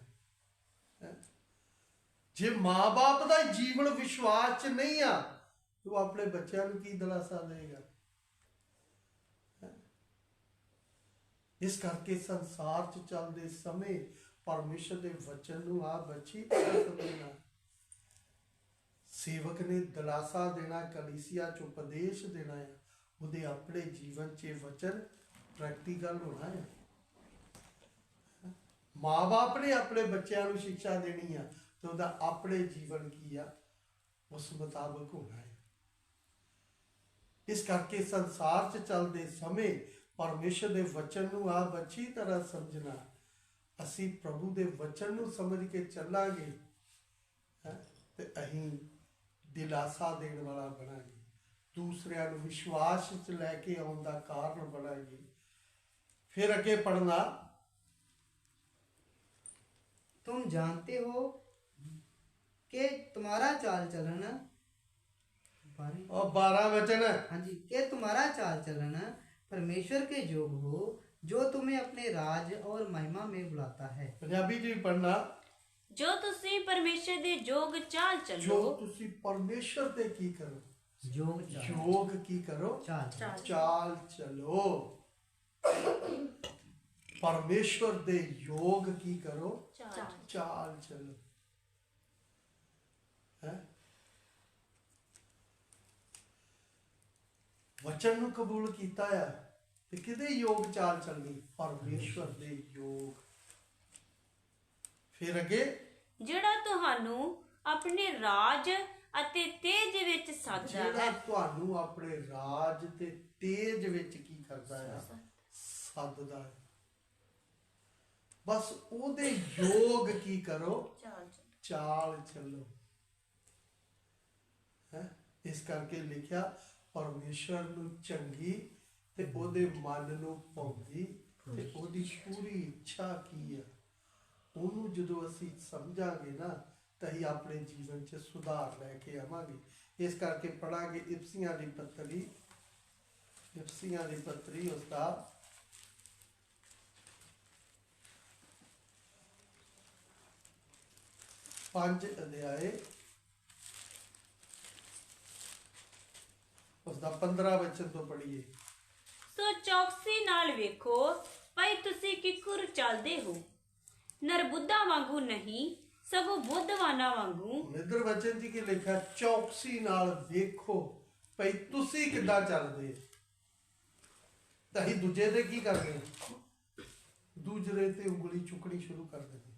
ਜੇ ਮਾਂ-ਬਾਪ ਦਾ ਜੀਵਨ ਵਿਸ਼ਵਾਸ 'ਚ ਨਹੀਂ ਆ, ਉਹ ਆਪਣੇ ਬੱਚਿਆਂ ਨੂੰ ਕੀ ਦਿਲਾਸਾ ਦੇਗਾ? ਇਸ ਕਰਕੇ ਸੰਸਾਰ 'ਚ ਚੱਲਦੇ ਸਮੇਂ ਪਰਮੇਸ਼ਰ ਦੇ ਵਚਨ ਨੂੰ ਆਪ ਅੱਛੀ ਤਰ੍ਹਾਂ ਸਮਝਣਾ। ਸੇਵਕ ਨੇ ਦਿਲਾਸਾ ਦੇਣਾ, ਕਲੀਸਿਆ 'ਚ ਉਪਦੇਸ਼ ਦੇਣਾ ਹੈ, ਉਹਦੇ ਆਪਣੇ ਜੀਵਨ 'ਚ ਵਚਨ ਪ੍ਰੈਕਟੀਕਲ ਹੋਣਾ ਹੈ। ਮਾਂ-ਬਾਪ ਨੇ ਆਪਣੇ ਬੱਚਿਆਂ ਨੂੰ ਸਿੱਖਿਆ ਦੇਣੀ ਆ ਤੇ ਉਹਦਾ ਆਪਣੇ ਜੀਵਨ ਕੀ ਆ, ਉਸ ਮੁਤਾਬਕ ਹੋਣਾ ਹੈ। ਇਸ ਕਰਕੇ ਸੰਸਾਰ 'ਚ ਚੱਲਦੇ ਸਮੇਂ ਪਰਮੇਸ਼ਰ ਦੇ ਵਚਨ ਨੂੰ ਆਪ ਅੱਛੀ ਤਰ੍ਹਾਂ ਸਮਝਣਾ। ਅਸੀਂ ਪ੍ਰਭੂ ਦੇ ਵਚਨ ਨੂੰ ਸਮਝ ਕੇ ਚੱਲਾਂਗੇ ਤੇ ਅਸੀਂ ਦਿਲਾਸਾ ਦੇਣ ਵਾਲਾ ਬਣਾਂਗੇ, ਦੂਸਰਿਆਂ ਨੂੰ ਵਿਸ਼ਵਾਸ 'ਚ ਲੈ ਕੇ ਆਉਣ ਦਾ ਕਾਰਨ ਬਣਾਂਗੇ। फिर अगे पढ़ना। तुम जानते हो कि तुम्हारा चाल चलन और 12 वचन। हाँ जी, कि तुम्हारा चाल चलन परमेश्वर के योग हो जो तुम्हें अपने राज और महिमा में बुलाता है। पंजाबी जी पढ़ना। जो तुसी परमेश्वर दे योग चाल चलो, जो तुसी परमेश्वर दे की करो, योग की करो, चाल चलो। परमेश्वर दे योग की करो, चाल चलो। है वचन नूं कबूल कीता है ते किदे योग चाल चलनी? परमेश्वर दे योग। फिर अगे ਜਿਹੜਾ ਤੁਹਾਨੂੰ ਆਪਣੇ ਰਾਜ ਅਤੇ ਤੇਜ ਵਿੱਚ ਸਾਜਦਾ ਜਿਹੜਾ ਹੈ। ਤੁਹਾਨੂੰ ਆਪਣੇ ਰਾਜ ਤੇ ਤੇਜ ਵਿੱਚ ਕੀ ਕਰਦਾ ਹੈ? ਸੱਦਦਾ ਹੈ। ਬਸ ਉਹਦੇ ਯੋਗ ਕੀ ਕਰੋ? ਚਾਲ ਚੱਲੋ। ਹੈ ਇਸ ਕਰਕੇ ਲਿਖਿਆ ਪਰਮੇਸ਼ਰ ਨੂੰ ਚੰਗੀ ਤੇ ਉਹਦੇ ਮਨ ਨੂੰ ਭਾਉਂਦੀ ਤੇ ਉਹਦੀ ਪੂਰੀ ਇੱਛਾ ਕੀ ਹੈ, ਉਹਨੂੰ ਜਦੋਂ ਅਸੀਂ ਸਮਝਾਂਗੇ ਨਾ ਤਾਂ ਹੀ ਆਪਣੇ ਜੀਵਨ 'ਚ ਸੁਧਾਰ ਲੈ ਕੇ ਆਵਾਂਗੇ। ਇਸ ਕਰਕੇ ਪੜਾਂਗੇ ਇਫਸੀਆਂ ਦੀ ਪੱਤਰੀ, ਇਫਸੀਆਂ ਦੀ ਪੱਤਰੀ ਉਸਦਾ 5 ਅਧਿਆਏ ਉਸਦਾ 15 ਵਚਨ ਤੋਂ ਪੜ੍ਹੀਏ। ਸੋ ਚੌਕਸੀ ਨਾਲ ਵੇਖੋ ਭਾਈ ਤੁਸੀਂ ਕਿਕੁਰ ਚੱਲਦੇ ਹੋ, ਨਰਬੁੱਧਾ ਵਾਂਗੂ ਨਹੀਂ ਸਗੋਂ ਬੁੱਧਵਾਨਾਂ ਵਾਂਗੂ। ਨਿਦਰ ਵਚਨ ਜੀ ਕੀ ਲਿਖਿਆ? ਚੌਕਸੀ ਨਾਲ ਵੇਖੋ ਭਾਈ ਤੁਸੀਂ ਕਿੱਦਾਂ ਚੱਲਦੇ। ਤਾਂ ਹੀ ਦੂਜੇ ਦੇ ਕੀ ਕਰਦੇ? ਦੂਜਰੇ ਤੇ ਉਂਗਲੀ ਚੁੱਕਣੀ ਸ਼ੁਰੂ ਕਰ ਦਿੰਦੇ।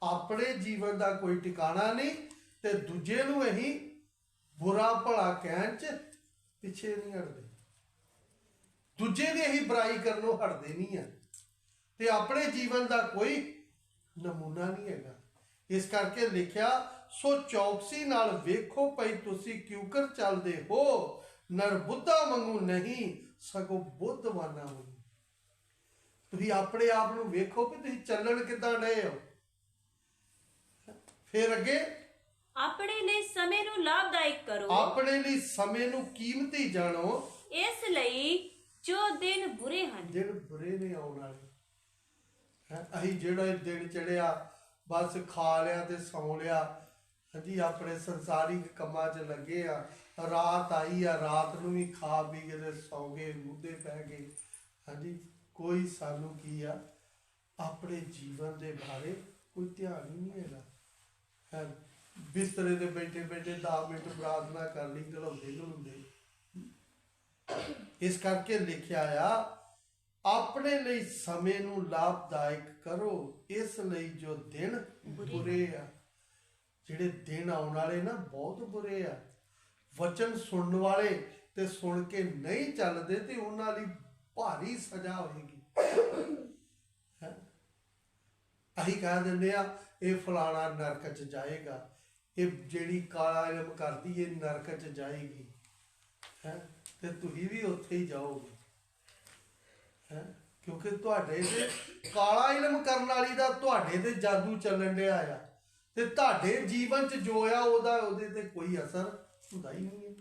ਆਪਣੇ ਜੀਵਨ ਦਾ ਕੋਈ ਟਿਕਾਣਾ ਨਹੀਂ ਤੇ ਦੂਜੇ ਨੂੰ ਅਸੀਂ ਬੁਰਾ ਭਲਾ ਕਹਿਣ 'ਚ ਪਿੱਛੇ ਨਹੀਂ ਹਟਦੇ, ਦੂਜੇ ਦੀ ਹੀ ਬੁਰਾਈ ਕਰਨੋਂ ਹਟਦੇ ਨਹੀਂ ਆ, ਤੇ ਆਪਣੇ ਜੀਵਨ ਦਾ ਕੋਈ ਨਮੂਨਾ ਨਹੀਂ ਹੈਗਾ। ਇਸ ਕਰਕੇ ਲਿਖਿਆ, ਸੋ ਚੌਕਸੀ ਨਾਲ ਵੇਖੋ ਭਈ ਤੁਸੀਂ ਕਿਉਂ ਕਰ ਚੱਲਦੇ ਹੋ, ਨਰਬੁੱਧਾ ਵਾਂਗੂ ਨਹੀਂ ਸਗੋਂ ਬੁੱਧਵਾਨਾਂ ਵਾਂਗੂ। ਤੁਸੀਂ ਆਪਣੇ ਆਪ ਨੂੰ ਵੇਖੋ ਕਿ ਤੁਸੀਂ ਚੱਲਣ ਕਿੱਦਾਂ ਡਏ ਹੋ। ਫਿਰ ਅੱਗੇ, ਆਪਣੇ ਲਈ ਸਮੇਂ ਨੂੰ ਲਾਭਦਾਇਕ ਕਰੋ, ਆਪਣੇ ਲਈ ਸਮੇਂ ਨੂੰ ਕੀਮਤੀ ਜਾਣੋ, ਇਸ ਲਈ ਜੋ ਦਿਨ ਬੁਰੇ ਹਨ। ਦਿਨ ਬੁਰੇ ਨੇ ਆਉਣ ਵਾਲੇ ਹੈ। ਅਸੀਂ ਜਿਹੜਾ ਇਹ ਦਿਨ ਚੜਿਆ ਬਸ ਖਾ ਲਿਆ ਤੇ ਸੌਂ ਲਿਆ, ਹਾਂਜੀ, ਆਪਣੇ ਸੰਸਾਰਿਕ ਕੰਮਾਂ 'ਚ ਲੱਗੇ ਆ। ਰਾਤ ਆਈ ਆ, ਰਾਤ ਨੂੰ ਵੀ ਖਾ ਪੀ ਕੇ ਤੇ ਸੌਂ ਗਏ, ਮੁੱਦੇ ਪੈ ਗਏ, ਹਾਂਜੀ। ਕੋਈ ਸਾਨੂੰ ਕੀ ਆ, ਆਪਣੇ ਜੀਵਨ ਦੇ ਬਾਰੇ ਕੋਈ ਧਿਆਨ ਹੀ ਨਹੀਂ ਹੈਗਾ। ਹੈ ਬਿਸਤਰੇ ਤੇ ਬੈਠੇ ਬੈਠੇ 10 ਮਿੰਟ ਪ੍ਰਾਰਥਨਾ ਕਰ ਲਈ, ਘਲਾਉਂਦੇ। ਇਸ ਕਰਕੇ ਲਿਖਿਆ ਆ, ਆਪਣੇ ਲਈ ਸਮੇਂ ਨੂੰ ਲਾਭਦਾਇਕ ਕਰੋ, ਇਸ ਲਈ ਜੋ ਦਿਨ ਬੁਰੇ ਆ। ਜਿਹੜੇ ਦਿਨ ਆਉਣ ਵਾਲੇ ਨਾ ਬਹੁਤ ਬੁਰੇ ਆ। ਵਚਨ ਸੁਣਨ ਵਾਲੇ ਤੇ ਸੁਣ ਕੇ ਨਹੀਂ ਚੱਲਦੇ ਤੇ ਉਹਨਾਂ ਲਈ ਭਾਰੀ ਸਜ਼ਾ ਹੋਏਗੀ। ਅਸੀਂ ਕਹਿ ਦਿੰਦੇ ਆ ਇਹ ਫਲਾਣਾ ਨਰਕ 'ਚ ਜਾਏਗਾ, ਇਹ ਜਿਹੜੀ ਕਾਲਾ ਇਲਮ ਕਰਦੀ ਇਹ ਨਰਕ 'ਚ ਜਾਏਗੀ, ਹੈ, ਤੇ ਤੁਸੀਂ ਵੀ ਉੱਥੇ ਹੀ ਜਾਓਗੇ, ਹੈ, ਕਿਉਂਕਿ ਤੁਹਾਡੇ ਤੇ ਕਾਲਾ ਇਲਮ ਕਰਨ ਵਾਲੀ ਦਾ ਤੁਹਾਡੇ ਤੇ ਜਾਦੂ ਚੱਲਣ ਡਿਆ ਆ, ਤੇ ਤੁਹਾਡੇ ਜੀਵਨ 'ਚ ਜੋ ਆ ਉਹਦੇ ਤੇ ਕੋਈ ਅਸਰ ਹੁੰਦਾ ਹੀ ਨਹੀਂ ਹੈ।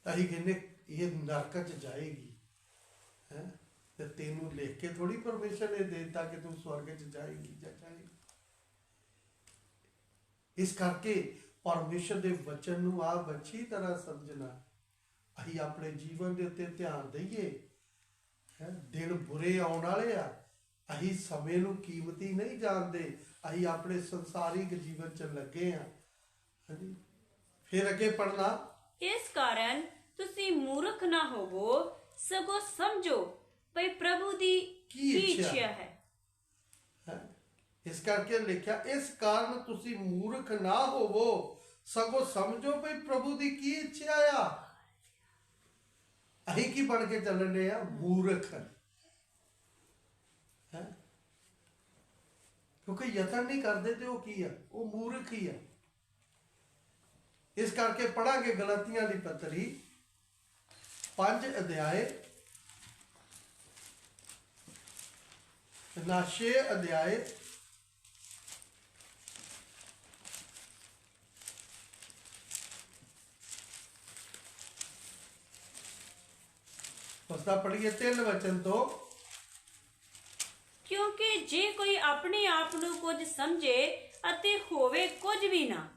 ਅਸੀਂ ਕਹਿੰਦੇ ਇਹ ਨਰਕ 'ਚ ਜਾਏਗੀ, ਹੈ, ਤੇ ਤੈਨੂੰ ਲਿਖ ਕੇ ਥੋੜੀ ਪਰਮਿਸ਼ਨ ਇਹ ਦੇ ਦਿੱਤਾ ਕਿ ਤੂੰ ਸਵਰਗ 'ਚ ਜਾਏਗੀ ਜਾਂ ਜਾਏਗੀ। ਇਸ ਕਰਕੇ ਪਰਮੇਸ਼ਰ ਦੇ ਵਚਨ ਨੂੰ ਆਪ ਅੱਛੀ ਤਰ੍ਹਾਂ ਸਮਝਣਾ, ਅਸੀਂ ਆਪਣੇ ਜੀਵਨ ਦੇ ਉੱਤੇ ਧਿਆਨ ਦਈਏ। ਹੈ, ਦਿਨ ਬੁਰੇ ਆਉਣ ਵਾਲੇ ਆ, ਅਸੀਂ ਸਮੇਂ ਨੂੰ ਕੀਮਤੀ ਨਹੀਂ ਜਾਣਦੇ, ਅਸੀਂ ਆਪਣੇ ਸੰਸਾਰਿਕ ਜੀਵਨ 'ਚ ਲੱਗੇ ਆ, ਹਾਂਜੀ। ਫਿਰ ਅੱਗੇ ਪੜ੍ਹਨਾ, ਇਸ ਕਾਰਨ ਤੁਸੀਂ ਮੂਰਖ ਨਾ ਹੋਵੋ, ਸਗੋਂ ਸਮਝੋ ਭਈ ਪ੍ਰਭੂ ਦੀ ਕੀ ਇੱਛਾ ਹੈ। ਇਸ ਕਰਕੇ ਲਿਖਿਆ, ਇਸ ਕਾਰਨ ਤੁਸੀਂ ਮੂਰਖ ਨਾ ਹੋਵੋ, ਸਗੋਂ ਸਮਝੋ ਭਈ ਪ੍ਰਭੂ ਦੀ ਕੀ ਇੱਛਾ ਆ। ਅਸੀਂ ਕੀ ਬਣ ਕੇ ਚੱਲਣ ਦੇ ਆ? ਮੂਰਖ। ਹੈ, ਕਿਉਂਕਿ ਯਤਨ ਨਹੀਂ ਕਰਦੇ ਤੇ ਉਹ ਕੀ ਆ? ਉਹ ਮੂਰਖ ਹੀ ਆ। ਇਸ ਕਰਕੇ ਪੜਾਂਗੇ ਗਲਾਤੀਆਂ ਦੀ ਪੱਤਰੀ 5 ਅਧਿਆਏ, 6 ਅਧਿਆਏ, ਉਸਦਾ ਪੜੀਏ 3 ਵਚਨ ਤੋਂ। ਕਿਉਂਕਿ ਜੇ ਕੋਈ ਆਪਣੇ ਆਪ ਨੂੰ ਕੁਝ ਸਮਝੇ ਅਤੇ ਹੋਵੇ ਕੁਝ ਵੀ ਨਾ,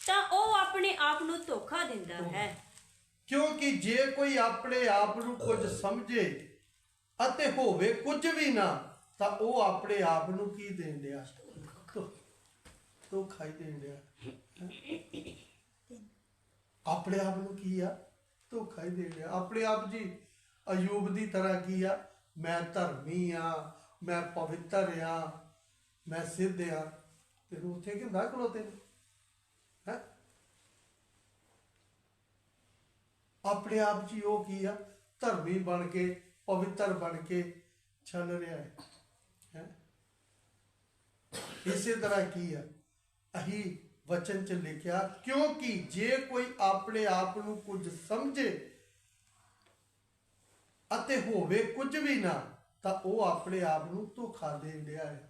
ਤਾਂ ਉਹ ਆਪਣੇ ਆਪ ਨੂੰ ਧੋਖਾ ਦਿੰਦਾ ਹੈ। ਕਿਉਂਕਿ ਜੇ ਕੋਈ ਆਪਣੇ ਆਪ ਨੂੰ ਕੁਝ ਸਮਝੇ ਅਤੇ ਹੋਵੇ ਕੁਝ ਵੀ ਨਾ, ਤਾਂ ਉਹ ਆਪਣੇ ਆਪ ਨੂੰ ਕੀ ਦੇਣ ਡਿਆ? ਧੋਖਾ ਹੀ ਦੇਣ ਡਿਆ। ਆਪਣੇ ਆਪ ਨੂੰ ਕੀ ਆ? ਧੋਖਾ ਹੀ ਦੇਣ ਡਿਆ। ਆਪਣੇ ਆਪ ਜੀ ਅਯੂਬ ਦੀ ਤਰ੍ਹਾਂ ਕੀ ਆ? ਮੈਂ ਧਰਮੀ ਆ, ਮੈਂ ਪਵਿੱਤਰ ਆ, ਮੈਂ ਸਿੱਧ ਆ। ਤੈਨੂੰ ਉੱਥੇ ਕੀ ਹੁੰਦਾ ਖਲੋਤੇ ਨੂੰ? ਹੈ, ਆਪਣੇ ਆਪ ਜੀ ਉਹ ਕੀ ਆ? ਧਰਮੀ ਬਣ ਕੇ, ਪਵਿੱਤਰ ਬਣ ਕੇ ਚੱਲ ਰਿਹਾ ਹੈ। ਇਸੇ ਤਰ੍ਹਾਂ ਕੀ ਆ? ਅਸੀਂ ਵਚਨ 'ਚ ਲਿਖਿਆ, ਕਿਉਂਕਿ ਜੇ ਕੋਈ ਆਪਣੇ ਆਪ ਨੂੰ ਕੁਝ ਸਮਝੇ ਅਤੇ ਹੋਵੇ ਕੁਝ ਵੀ ਨਾ, ਤਾਂ ਉਹ ਆਪਣੇ ਆਪ ਨੂੰ ਧੋਖਾ ਦੇਣ ਡਿਆ ਹੈ।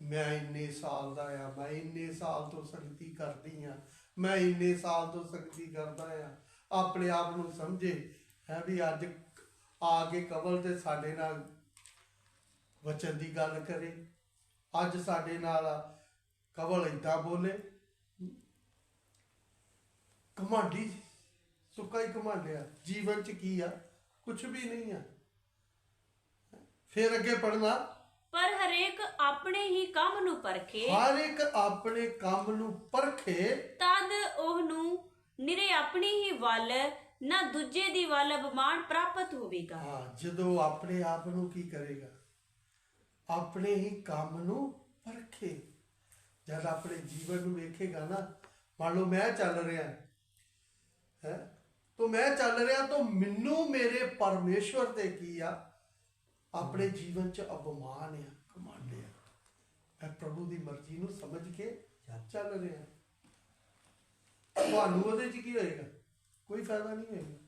ਮੈਂ ਇੰਨੇ ਸਾਲ ਦਾ ਆ, ਮੈਂ ਇੰਨੇ ਸਾਲ ਤੋਂ ਸੰਗਤੀ ਕਰਦੀ ਆ, ਮੈਂ ਇੰਨੇ ਸਾਲ ਤੋਂ ਸੰਗਤੀ ਕਰਦਾ ਆ। ਆਪਣੇ ਆਪ ਨੂੰ ਸਮਝੇ ਹੈ ਵੀ ਅੱਜ ਆ ਕੇ ਕਵਲ ਤੇ ਸਾਡੇ ਨਾਲ ਵਚਨ ਦੀ ਗੱਲ ਕਰੇ, ਅੱਜ ਸਾਡੇ ਨਾਲ ਕਵਲ ਏਦਾਂ ਬੋਲੇ। ਘਮੰਡੀ, ਸੁੱਕਾ ਹੀ ਘਮੰਡਿਆ। ਜੀਵਨ 'ਚ ਕੀ ਆ? ਕੁਛ ਵੀ ਨਹੀਂ ਆ। ਫਿਰ ਅੱਗੇ ਪੜ੍ਹਨਾ, ਪਰ ਹਰੇਕ ਆਪਣੇ ਹੀ ਕੰਮ ਨੂੰ ਪਰਖੇ, ਹਰ ਇੱਕ ਆਪਣੇ ਕੰਮ ਨੂੰ ਪਰਖੇ, ਤਦ ਉਹਨੂੰ ਨਿਰੇ ਆਪਣੀ ਹੀ ਵੱਲ ਨਾ ਦੂਜੇ ਦੀ ਵੱਲ ਅਪਮਾਨ ਪ੍ਰਾਪਤ ਹੋਵੇਗਾ। ਹਾਂ, ਜਦੋਂ ਆਪਣੇ ਆਪ ਨੂੰ ਕੀ ਕਰੇਗਾ? ਆਪਣੇ ਹੀ ਕੰਮ ਨੂੰ ਪਰਖੇ। ਜਦ ਆਪਣੇ ਜੀਵਨ ਨੂੰ ਵੇਖੇਗਾ ਨਾ, ਮੰਨ ਲਓ ਮੈਂ ਚੱਲ ਰਿਹਾ ਹੈ, ਤਾਂ ਮੈਂ ਚੱਲ ਰਿਹਾ ਤਾਂ ਮੈਨੂੰ ਮੇਰੇ ਪਰਮੇਸ਼ਵਰ ਤੇ ਕੀ ਆ, ਆਪਣੇ ਜੀਵਨ 'ਚ ਅਪਮਾਨ ਆ, ਘਮੰਡ ਆ। ਮੈਂ ਪ੍ਰਭੂ ਦੀ ਮਰਜ਼ੀ ਨੂੰ ਸਮਝ ਕੇ ਚੱਲ ਰਿਹਾ, ਤੁਹਾਨੂੰ ਉਹਦੇ 'ਚ ਕੀ ਹੋਏਗਾ? ਕੋਈ ਫਾਇਦਾ ਨਹੀਂ ਹੋਏਗਾ।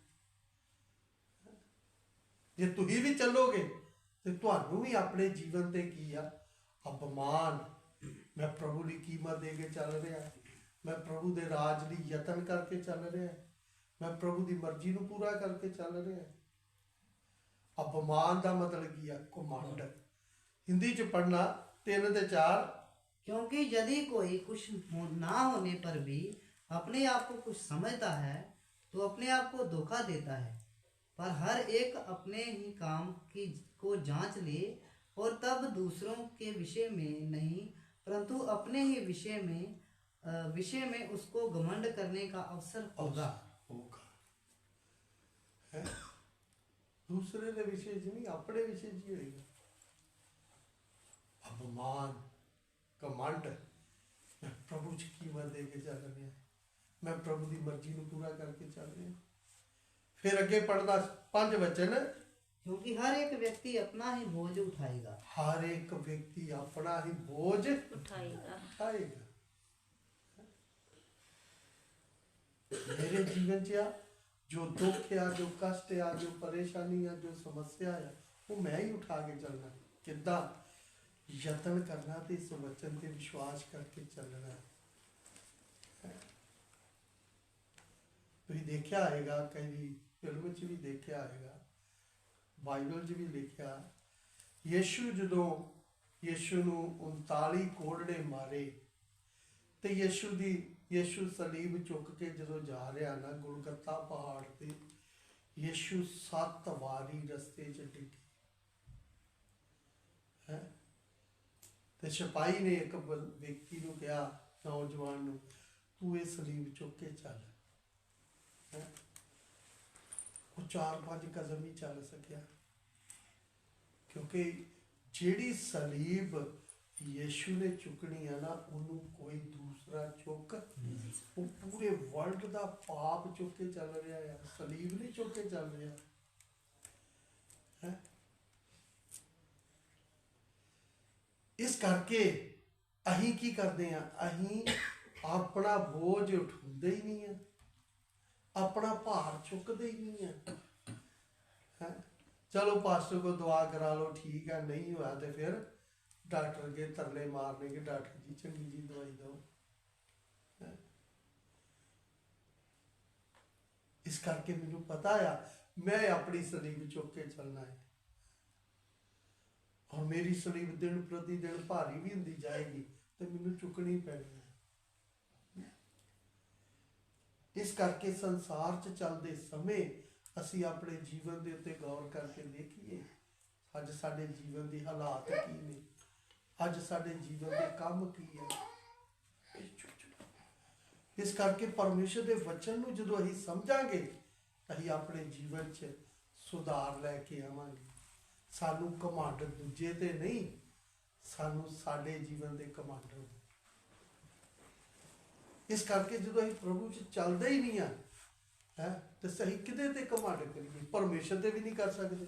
ਜੇ ਤੁਸੀਂ ਵੀ ਚੱਲੋਗੇ ਤੇ ਤੁਹਾਨੂੰ ਵੀ ਆਪਣੇ ਜੀਵਨ ਤੇ ਕੀ ਆ, ਅਪਮਾਨ। ਮੈਂ ਪ੍ਰਭੂ ਦੀ ਕੀਮਤ ਦੇ ਕੇ ਚੱਲ ਰਿਹਾ, ਮੈਂ ਪ੍ਰਭੂ ਦੇ ਰਾਜ ਲਈ ਯਤਨ ਕਰਕੇ ਚੱਲ ਰਿਹਾ, ਮੈਂ ਪ੍ਰਭੂ ਦੀ ਮਰਜ਼ੀ ਨੂੰ ਪੂਰਾ ਕਰਕੇ ਚੱਲ ਰਿਹਾ। ਅਪਮਾਨ ਦਾ ਮਤਲਬ ਕੀ ਆ? ਘਮੰਡ। हिंदी च पढ़ना 3 ते 4। क्योंकि यदि कोई कुछ ना होने पर भी अपने आप को कुछ समझता है तो अपने आप को धोखा देता है, पर हर एक अपने ही काम की को जांच ले और तब दूसरों के विषय में नहीं परंतु अपने ही विषय में उसको घमंड करने का अवसर होगा। है दूसरे के विषय च नहीं, अपने विषय च ही होएगा। अपमान, घमंड। मैं प्रभु च कीमत दे के चल रहा, मैं प्रभु की मर्जी को पूरा करके चल रहा। फिर अगे पढ़ना 5 वचन। क्योंकि हर एक व्यक्ति अपना ही बोझ उठाएगा। हर एक व्यक्ति अपना ही बोझ उठाएगा। मेरे जीवन च जो दुख आ, जो कष्ट आ, जो परेशानी आ, जो समस्या आ, वो मैं ही उठा के चलना। किदा यत्न करना तो इस वचन पे विश्वास करके चलना। तुम देखा आएगा, कई फिल्म च भी देखा आएगा, बाइबल च भी लिखा, यीशु जो यीशु नूं 39 कोड़े मारे तो यीशु सलीब चुक के जो जा रहा ना गुलगता पहाड़ ते, यीशु 7 वारी रस्ते च डिगे है। तो सिपाही ने एक व्यक्ति को कहा, नौजवान नूं, तू ये सलीब चुक के चल है। वो 4-5 कदम ही चल सकिया, क्योंकि जिहड़ी सलीब यीशु ने चुकनी है ना, उन्होंने कोई दूसरा चुक, वो पूरे वर्ल्ड का पाप चुक के चल रहा है, सलीब नहीं चुक के चल रहा है। इस करके अहीं की करते हैं, अहीं अपना बोझ उठाते ही नहीं है, अपना भार चुकते ही नहीं है। चलो पास्टर को दुआ करा लो, ठीक है, नहीं हुआ तो फिर डॉक्टर के तरले मारने के, डॉक्टर जी चंगी जी दवाई दो। इस करके मैनू पता आ, मैं अपनी सलीब चुक के चलना है, और मेरी सलीब दिन प्रति दिन भारी भी होंदी जाएगी तो मैनू चुकनी पैनी है। इस करके संसार च चलते समय असी अपने जीवन के उत्ते गौर करके देखिए, अज साडे जीवन की हालात की ने, अज साडे जीवन के काम की है। इस करके परमेश्वर के वचन को जो असीं समझांगे, असीं अपने जीवन च सुधार लैके आवांगे। सानू घमंड दूजे ते नहीं, सानू साडे जीवन के घमंड हो। इस करके जो असीं प्रभु च चलते ही नहीं है तो सही किदे ते घमंड करिए, परमेश्वर ते भी नहीं कर सकते।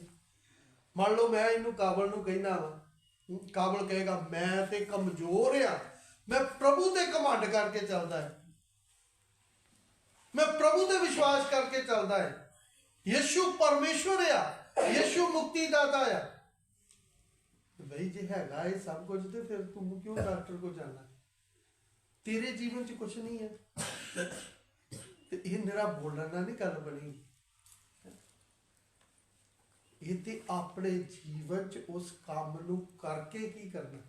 मान लो मैं इनू काबल नू कहना वा, काबल कहेगा मैं ते कमजोर आ, मैं प्रभु ते घमंड करके चलता है, मैं प्रभु ते विश्वास करके चलता है। यीशु परमेश्वर आ, यीशु मुक्तिदाता आ। भाई जे हैगा ये सब कुछ तो फिर तू क्यों डॉक्टर को जाना? तेरे जीवन च कुछ नहीं है, तो ये मेरा बोलना नहीं गल बनी। ये ते अपने जीवन च उस काम नू करके की करना,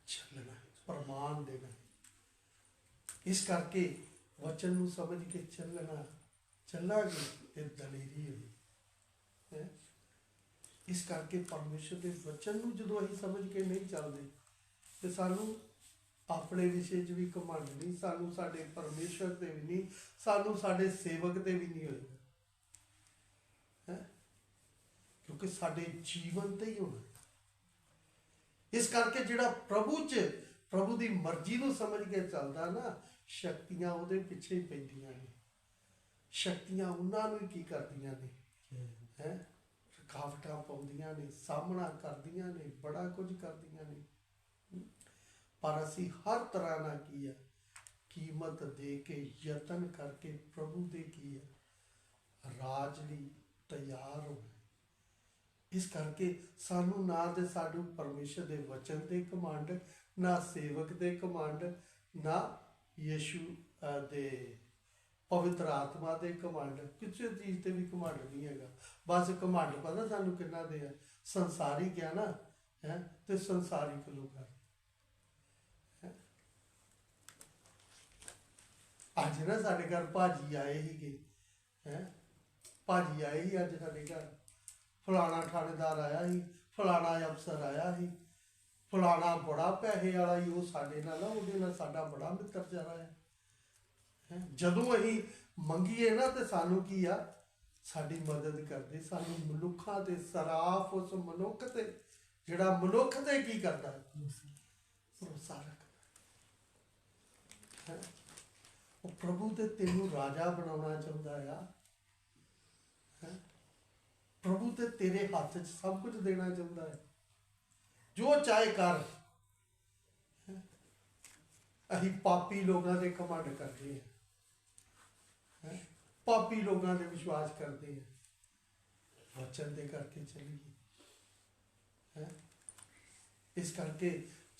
चलना, प्रमाण देना। इस करके वचन नू समझ के चलना, चलांगे ते दलेरी है। इस करके परमेश्वर के वचन नू जो असीं समझ के नहीं चलते तो सानू अपने विषय च भी घमंड नहीं, सानू साडे परमेश्वर ते भी नहीं, सानू साडे सेवक ते भी नहीं होएगा, क्योंकि साडे जीवन ते ही होना। इस करके जिहड़ा प्रभु च ਪ੍ਰਭੂ ਦੀ ਮਰਜ਼ੀ ਨੂੰ ਸਮਝ ਕੇ ਚੱਲਦਾ ਨਾ, ਸ਼ਕਤੀਆਂ ਉਹਦੇ ਪਿੱਛੇ ਹੀ ਪੈਂਦੀਆਂ ਨੇ। ਸ਼ਕਤੀਆਂ ਉਹਨਾਂ ਨੂੰ ਹੀ ਕੀ ਕਰਦੀਆਂ ਨੇ, ਹੈ ਰੁਕਾਵਟਾਂ ਪਾਉਂਦੀਆਂ ਨੇ, ਸਾਹਮਣਾ ਕਰਦੀਆਂ ਨੇ, ਬੜਾ ਕੁਝ ਕਰਦੀਆਂ ਨੇ। ਪਰ ਅਸੀਂ ਹਰ ਤਰ੍ਹਾਂ ਨਾਲ ਕੀ ਆ, ਕੀਮਤ ਦੇ ਕੇ ਯਤਨ ਕਰਕੇ ਪ੍ਰਭੂ ਦੇ ਕੀ ਆ, ਰਾਜ ਲਈ ਤਿਆਰ ਹੋਣਾ। ਇਸ ਕਰਕੇ ਸਾਨੂੰ ਨਾ ਤੇ ਸਾਨੂੰ ਪਰਮੇਸ਼ਰ ਦੇ ਵਚਨ ਦੇ ਘਮੰਡ, ਨਾ ਸੇਵਕ ਦੇ ਘਮੰਡ, ਨਾ ਯਿਸੂ ਦੇ ਪਵਿੱਤਰ ਆਤਮਾ ਦੇ ਘਮੰਡ, ਕਿਸੇ ਚੀਜ਼ ਤੇ ਵੀ ਘਮੰਡ ਨਹੀਂ ਹੈਗਾ। ਬਸ ਘਮੰਡ ਪਤਾ ਸਾਨੂੰ ਕਿੰਨਾ ਦੇ ਆ, ਸੰਸਾਰੀ ਕਿਹਾ ਨਾ ਹੈ ਤੇ ਸੰਸਾਰੀ ਕੋਲੋਂ ਕਰ। ਅੱਜ ਨਾ ਸਾਡੇ ਘਰ ਭਾਜੀ ਆਏ ਸੀਗੇ, ਹੈ ਭਾਜੀ ਆਏ ਸੀ ਅੱਜ ਸਾਡੇ ਘਰ। ਫਲਾਣਾ ਥਾਣੇਦਾਰ ਆਇਆ ਸੀ, ਫਲਾਣਾ ਅਫਸਰ ਆਇਆ ਸੀ, ਫਲਾਣਾ ਬੜਾ ਪੈਸੇ ਵਾਲਾ ਹੀ, ਉਹ ਸਾਡੇ ਨਾਲ, ਉਹਦੇ ਨਾਲ ਸਾਡਾ ਬੜਾ ਮਿੱਤਰਚਾਰਾ ਹੈ। ਜਦੋਂ ਅਸੀਂ ਮੰਗੀਏ ਨਾ ਤੇ ਸਾਨੂੰ ਕੀ ਆ, ਸਾਡੀ ਮਦਦ ਕਰਦੇ। ਸਾਨੂੰ ਮਨੁੱਖਾਂ ਦੇ ਸਰਾਫ, ਉਸ ਮਨੁੱਖ ਤੇ ਜਿਹੜਾ ਮਨੁੱਖ ਤੇ ਕੀ ਕਰਦਾ, ਭਰੋਸਾ ਰੱਖਦਾ। ਉਹ ਪ੍ਰਭੂ ਤੇ ਤੈਨੂੰ ਰਾਜਾ ਬਣਾਉਣਾ ਚਾਹੁੰਦਾ ਆ। ਪ੍ਰਭੂ ਤੇ ਤੇਰੇ ਹੱਥ 'ਚ ਸਭ ਕੁਝ ਦੇਣਾ ਚਾਹੁੰਦਾ ਹੈ, ਜੋ ਚਾਹੇ ਕਰ। ਅਸੀਂ ਪਾਪੀ ਲੋਕਾਂ ਦੇ ਘਮੰਡ ਕਰਦੇ ਹਾਂ, ਪਾਪੀ ਲੋਕਾਂ ਦੇ ਵਿਸ਼ਵਾਸ ਕਰਦੇ ਹਾਂ, ਵਚਨ ਦੇ ਕਰਕੇ ਚੱਲੀਏ। ਇਸ ਕਰਕੇ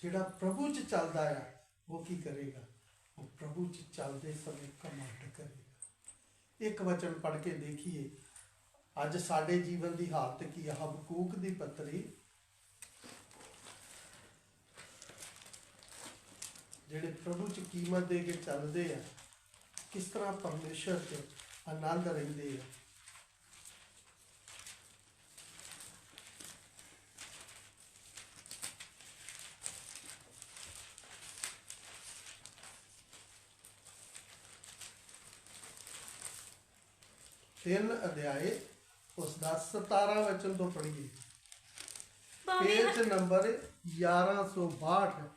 ਜਿਹੜਾ ਪ੍ਰਭੂ 'ਚ ਚੱਲਦਾ ਆ ਉਹ ਕੀ ਕਰੇਗਾ, ਉਹ ਪ੍ਰਭੂ 'ਚ ਚੱਲਦੇ ਸਮੇਂ ਘਮੰਡ ਕਰੇਗਾ। ਇੱਕ ਵਚਨ ਪੜ੍ਹ ਕੇ ਦੇਖੀਏ ਅੱਜ ਸਾਡੇ ਜੀਵਨ ਦੀ ਹਾਲਤ ਕੀ ਹੈ। ਹਬਕੂਕ ਦੀ ਪੱਤਰੀ, ਜਿਹੜੇ ਪ੍ਰਭੂ 'ਚ ਕੀਮਤ ਦੇ ਕੇ ਚੱਲਦੇ ਆ, ਕਿਸ ਤਰ੍ਹਾਂ ਪਰਮੇਸ਼ਰ 'ਚ ਆਨੰਦ ਰਹਿੰਦੇ ਆ। ਤਿੰਨ ਅਧਿਆਏ ਉਸ ਦਾ 17 ਵਚਨ ਤੋਂ ਪੜ੍ਹੀਏ। Page number 1162।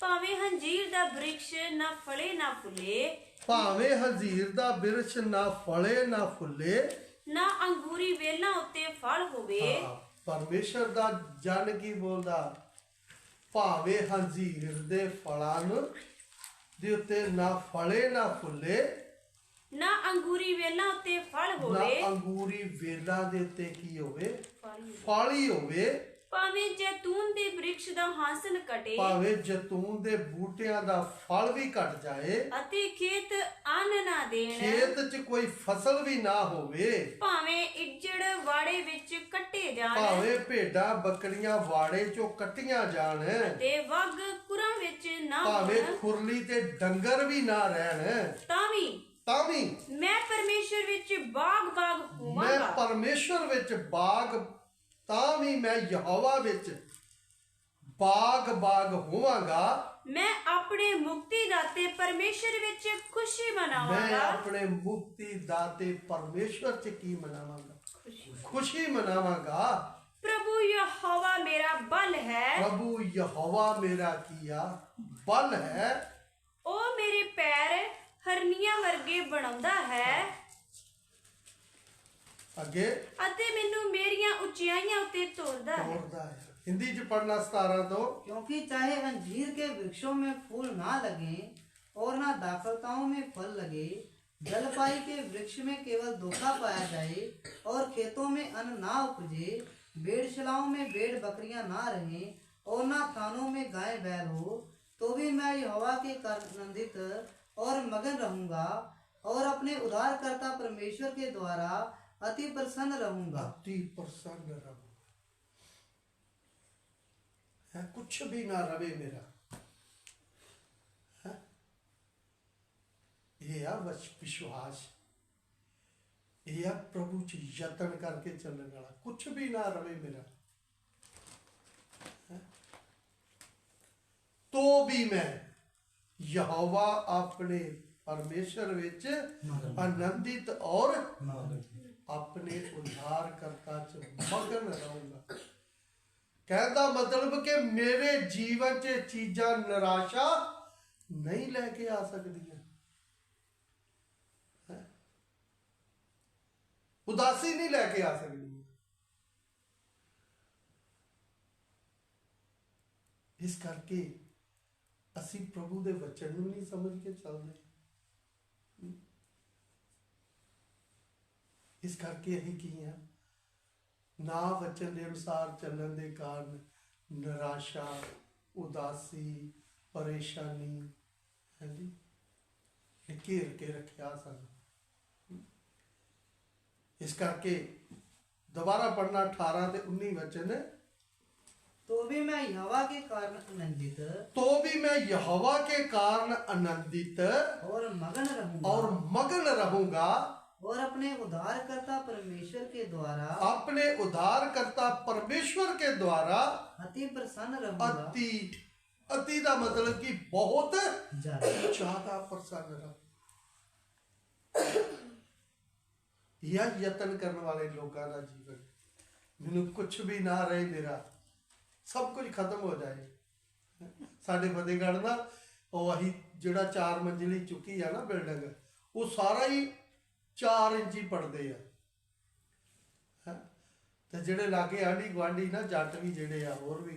ਭਾਵੇਂ ਹੰਜੀਰ ਦਾ ਬ੍ਰਿਕਸ਼ ਨਾ ਫਲੇ ਨਾ ਫੁੱਲੇ, ਭਾਵੇਂ ਹੰਜੀਰ ਦਾ ਬਿਰਛ ਨਾ ਫਲੇ ਨਾ ਫੁੱਲੇ, ਨਾ ਅੰਗੂਰੀ ਵੇਲਾਂ ਉੱਤੇ ਫਲ ਹੋਵੇ। ਪਰਮੇਸ਼ਰ ਦਾ ਜਨ ਕੀ ਬੋਲਦਾ, ਭਾਵੇਂ ਹੰਜੀਰ ਦੇ ਫਲਾਂ ਦੇ ਉੱਤੇ ਨਾ ਫਲੇ ਨਾ ਫੁੱਲੇ, ਨਾ ਅੰਗੂਰੀ ਵੇਲਾਂ ਉੱਤੇ ਫਲ ਨਾ ਹੋਵੇ, ਅੰਗੂਰੀ ਵੇਲਾਂ ਦੇ ਉੱਤੇ ਕੀ ਹੋਵੇ, ਫਲ ਫਲ ਹੀ ਹੋਵੇ। ਭਾਵੇਂ ਜੈਤੂਨ ਦੇ ਬ੍ਰਿਕਸ਼ ਦਾ ਹਾਸਨ ਕਟੇ, ਭਾਵੇਂ ਜੈਤੂਨ ਦੇ ਬੂਟਿਆਂ ਦਾ ਫਲ ਵੀ ਘਟ ਜਾਏ, ਅਤੇ ਖੇਤ ਅੰਨ ਨਾ ਦੇਣ, ਖੇਤ 'ਚ ਕੋਈ ਫਸਲ ਵੀ ਨਾ ਹੋਵੇ, ਭਾਵੇਂ ਇੱਜੜ ਵਾੜੇ ਵਿੱਚ ਕੱਟੇ ਜਾਣ, ਭਾਵੇਂ ਭੇਡਾਂ ਬੱਕਰੀਆਂ ਵਾੜੇ 'ਚੋਂ ਕੱਟੀਆਂ ਜਾਣ, ਤੇ ਵਗ ਕੁਰਾਂ ਵਿੱਚ ਨਾ ਭਾਵੇਂ ਹੋਣ, ਖੁਰਲੀ ਤੇ ਡੰਗਰ ਵੀ ਨਾ ਰਹਿਣ, ਤਾਂ ਵੀ ਮੈਂ ਪਰਮੇਸ਼ਰ ਵਿੱਚ ਬਾਗ ਮੈਂ ਹੋਵਾਂਗਾ। ਪਰਮੇਸ਼ਰ ਵਿੱਚ ਬਾਗ, ਤਾਂ ਵੀ ਮੈਂ ਯਹੋਵਾ ਵਿੱਚ ਬਾਗ ਹੋਵਾਂਗਾ। ਮੈਂ ਆਪਣੇ ਮੁਕਤੀ ਦਾਤੇ ਪਰਮੇਸ਼ਰ ਵਿੱਚ ਖੁਸ਼ੀ ਮੈਂ ਮਨਾਵਾਂਗਾ। ਆਪਣੇ ਮੁਕਤੀ ਦਾਤੇ ਪਰਮੇਸ਼ਰ 'ਚ ਕੀ ਮਨਾਵਾਂਗਾ, ਖੁਸ਼ੀ ਮਨਾਵਾਂਗਾ। ਪ੍ਰਭੂ ਯਹੋਵਾ ਮੇਰਾ ਬਲ ਹੈ, ਪ੍ਰਭੂ ਯਹੋਵਾ ਮੇਰਾ ਕੀ ਆ, ਬਲ ਹੈ। ਉਹ ਮੇਰੇ ਪੈਰ ਹਰਨੀਆਂ ਵਰਗੇ ਬਣਾਉਂਦਾ ਹੈ, ਅੱਗੇ ਅਤੇ ਮੈਨੂੰ ਮੇਰੀਆਂ ਉਚਾਈਆਂ ਉੱਤੇ ਤੋਰਦਾ है। ਤੋਰਦਾ ਹੈ। हिंदी च पढ़ना 17 तो। क्योंकि चाहे अंजीर के वृक्षों में फूल ना लगे और ना दाखलताओं में फल लगे, जलपाई के वृक्ष में केवल धोखा पाया जाए और खेतों में अन्न ना उपजे, भेड़शालाओं में भेड़ बकरियां ना रहें और ना थानों में गाय बैल हो, तो भी मैं यहोवा के आनंदित और मगन रहूंगा और अपने उद्धारकर्ता परमेश्वर के द्वारा अति प्रसन्न रहूंगा। अति प्रसन्न रहूंगा है, कुछ भी ना रवे मेरा है। ये आ विश्वास, ये आ प्रभु च यतन करके चलने वाला, कुछ भी ना रवे मेरा है। तो भी मैं यहोवा अपने परमेश्वर विच आनंदित और अपने उद्धारकर्ता च मगन रहूंगा। ਕਹਿਣ ਦਾ ਮਤਲਬ ਕਿ ਮੇਰੇ ਜੀਵਨ 'ਚ ਚੀਜ਼ਾਂ ਨਿਰਾਸ਼ਾ ਨਹੀਂ ਲੈ ਕੇ ਆ ਸਕਦੀਆਂ, ਉਦਾਸੀ ਨਹੀਂ ਲੈ ਕੇ ਆ ਸਕਦੀ। ਇਸ ਕਰਕੇ ਅਸੀਂ ਪ੍ਰਭੂ ਦੇ ਵਚਨ ਨੂੰ ਨਹੀਂ ਸਮਝ ਕੇ ਚੱਲਦੇ। ਇਸ ਕਰਕੇ ਅਸੀਂ ਕੀ ਆ, ਨਾ ਵਚਨ ਦੇ ਅਨੁਸਾਰ ਚੱਲਣ ਦੇ ਕਾਰਨ ਨਿਰਾਸ਼ਾ, ਉਦਾਸੀ, ਪਰੇਸ਼ਾਨੀ ਹਾਂਜੀ ਇਹ ਘੇਰ ਕੇ ਰੱਖਿਆ ਸਾਨੂੰ। ਇਸ ਕਰਕੇ दोबारा पढ़ना 18 ਤੇ 19 वचन। तो भी मैं यहोवा के कारण आनंदित, तो भी मैं यहोवा के कारण आनंदित और मगन रहूंगा और अपने उद्धारकर्ता परमेश्वर के द्वारा, अपने उद्धारकर्ता परमेश्वर के द्वारा अति प्रसन्न रहूंगा। अति का मतलब कि बहुत ज्यादा प्रसन्न रहूंगा। यह यत्न करने वाले लोगों का जीवन, मैनू कुछ भी ना रहे, मेरा सब कुछ खत्म हो जाए। साडे फतेहगढ़ ना ਉਹ ਅਸੀਂ ਜਿਹੜਾ 4 ਮੰਜ਼ਿਲੀ ਚੁੱਕੀ ਆ ਨਾ ਬਿਲਡਿੰਗ, ਉਹ ਸਾਰਾ ਹੀ 4 ਇੰਚੀ ਪੜਦੇ ਆ। ਤੇ ਜਿਹੜੇ ਲਾਗੇ ਆਂਢੀ ਗੁਆਂਢੀ ਨਾ ਜੱਟ ਵੀ ਜਿਹੜੇ ਆ ਹੋਰ ਵੀ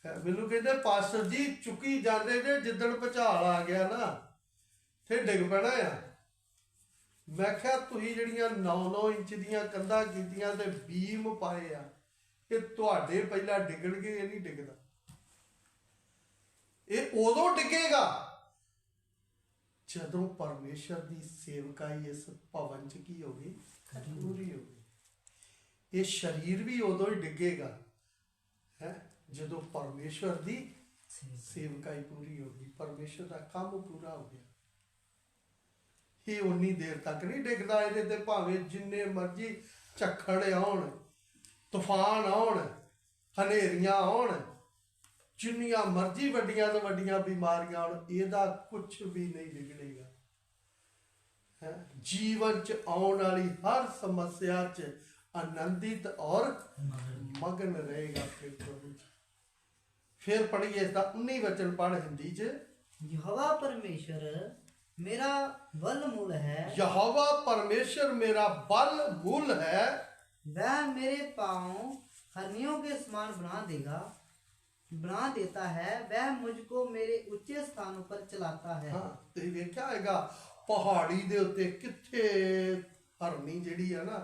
ਮੈਨੂੰ ਕਹਿੰਦੇ ਪਾਸਟਰ ਜੀ ਚੁੱਕੀ ਜਾਂਦੇ ਜੇ ਜਿੱਦਣ ਭੁਚਾਲ ਆ ਗਿਆ ਨਾ ਫਿਰ ਡਿੱਗ ਪੈਣਾ ਆ। ਮੈਂ ਕਿਹਾ ਤੁਸੀਂ ਜਿਹੜੀਆਂ 9-9 ਇੰਚ ਦੀਆਂ ਕੰਧਾਂ ਕੀਤੀਆਂ ਤੇ ਬੀਮ ਪਾਏ ਆ, ਇਹ ਤੁਹਾਡੇ ਪਹਿਲਾਂ ਡਿੱਗਣਗੇ, ਇਹ ਨਹੀਂ ਡਿੱਗਦਾ। ਇਹ ਉਦੋਂ ਡਿੱਗੇਗਾ ਜਦੋਂ ਪਰਮੇਸ਼ਰ ਦੀ ਸੇਵਕਾਈ ਇਸ ਭਵਨ ਚ ਕੀ ਹੋਗੀ, ਪੂਰੀ ਹੋਗੀ। ਇਹ ਸਰੀਰ ਵੀ ਉਦੋਂ ਹੀ ਡਿੱਗੇਗਾ ਹੈ ਜਦੋਂ ਪਰਮੇਸ਼ਰ ਦੀ ਸੇਵਕਾਈ ਪੂਰੀ ਹੋਗੀ, ਪਰਮੇਸ਼ਰ ਦਾ ਕੰਮ ਪੂਰਾ ਹੋ ਗਿਆ। ਇਹ ਉਨੀ ਦੇਰ ਤੱਕ ਨਹੀਂ ਡਿੱਗਦਾ। ਇਹਦੇ ਤੇ ਭਾਵੇਂ ਜਿੰਨੇ ਮਰਜ਼ੀ ਝੱਖੜ ਆਉਣ, ਤੂਫਾਨ ਆਉਣ, ਹਨੇਰੀਆਂ ਆਉਣ, ਜਿੰਨੀਆਂ ਮਰਜ਼ੀ ਵੱਡੀਆਂ ਤੋਂ ਵੱਡੀਆਂ ਬਿਮਾਰੀਆਂ ਆਉਣ, ਇਹਦਾ ਕੁਝ ਵੀ ਨਹੀਂ ਵਿਗੜੇਗਾ। ਜੀਵਨ ਚ ਆਉਣ ਵਾਲੀ ਹਰ ਸਮੱਸਿਆ ਚ ਆਨੰदित और मगन रहेगा। फिर पढ़िए इसका 19 वचन पढ़ हिंदी च। यहोवा परमेश्वर मेरा बल मूल है, यहोवा परमेश्वर मेरा बल मूल है, वह मेरे पांव हरनियों के समान बना देता है, वह मुझको मेरे ऊंचे स्थानों पर चलाता है। हाँ, तुसीं वेख्या होगा पहाड़ी दे उत्ते कित्थे हरनी जिहड़ी है ना,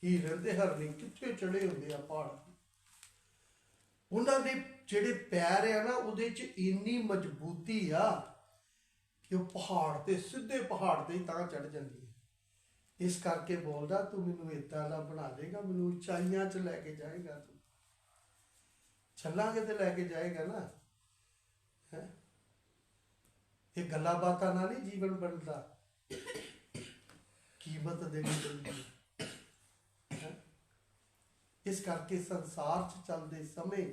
ਹੀਰਨ ਤੇ ਹਰਨੀ ਕਿੱਥੇ ਚੜੇ ਹੁੰਦੇ ਆ ਪਹਾੜ। ਉਹਨਾਂ ਦੇ ਜਿਹੜੇ ਪੈਰ ਆ ਨਾ ਉਹਦੇ ਚ ਇੰਨੀ ਮਜ਼ਬੂਤੀ ਆ ਕਿ ਉਹ ਪਹਾੜ ਤੇ ਸਿੱਧੇ ਪਹਾੜ ਤੇ ਹੀ ਤਾਂ ਚੜ ਜਾਂਦੀ ਹੈ। ਇਸ ਕਰਕੇ ਬੋਲਦਾ ਤੂੰ ਮੈਨੂੰ ਏਦਾਂ ਦਾ ਬਣਾ ਦੇਗਾ, ਮੈਨੂੰ ਉਚਾਈਆਂ 'ਚ ਲੈ ਕੇ ਜਾਏਗਾ, ਤੂੰ ਚੱਲਾਂਗੇ ਤੇ ਲੈ ਕੇ ਜਾਏਗਾ ਨਾ। ਹੈ ਇਹ ਗੱਲਾਂ ਬਾਤਾਂ ਨਾਲ ਨਹੀਂ ਜੀਵਨ ਬਣਦਾ, ਕੀਮਤ ਦੇਣੀ ਪੈਂਦੀ। ਇਸ ਕਰਕੇ ਸੰਸਾਰ 'ਚ ਚੱਲਦੇ ਸਮੇਂ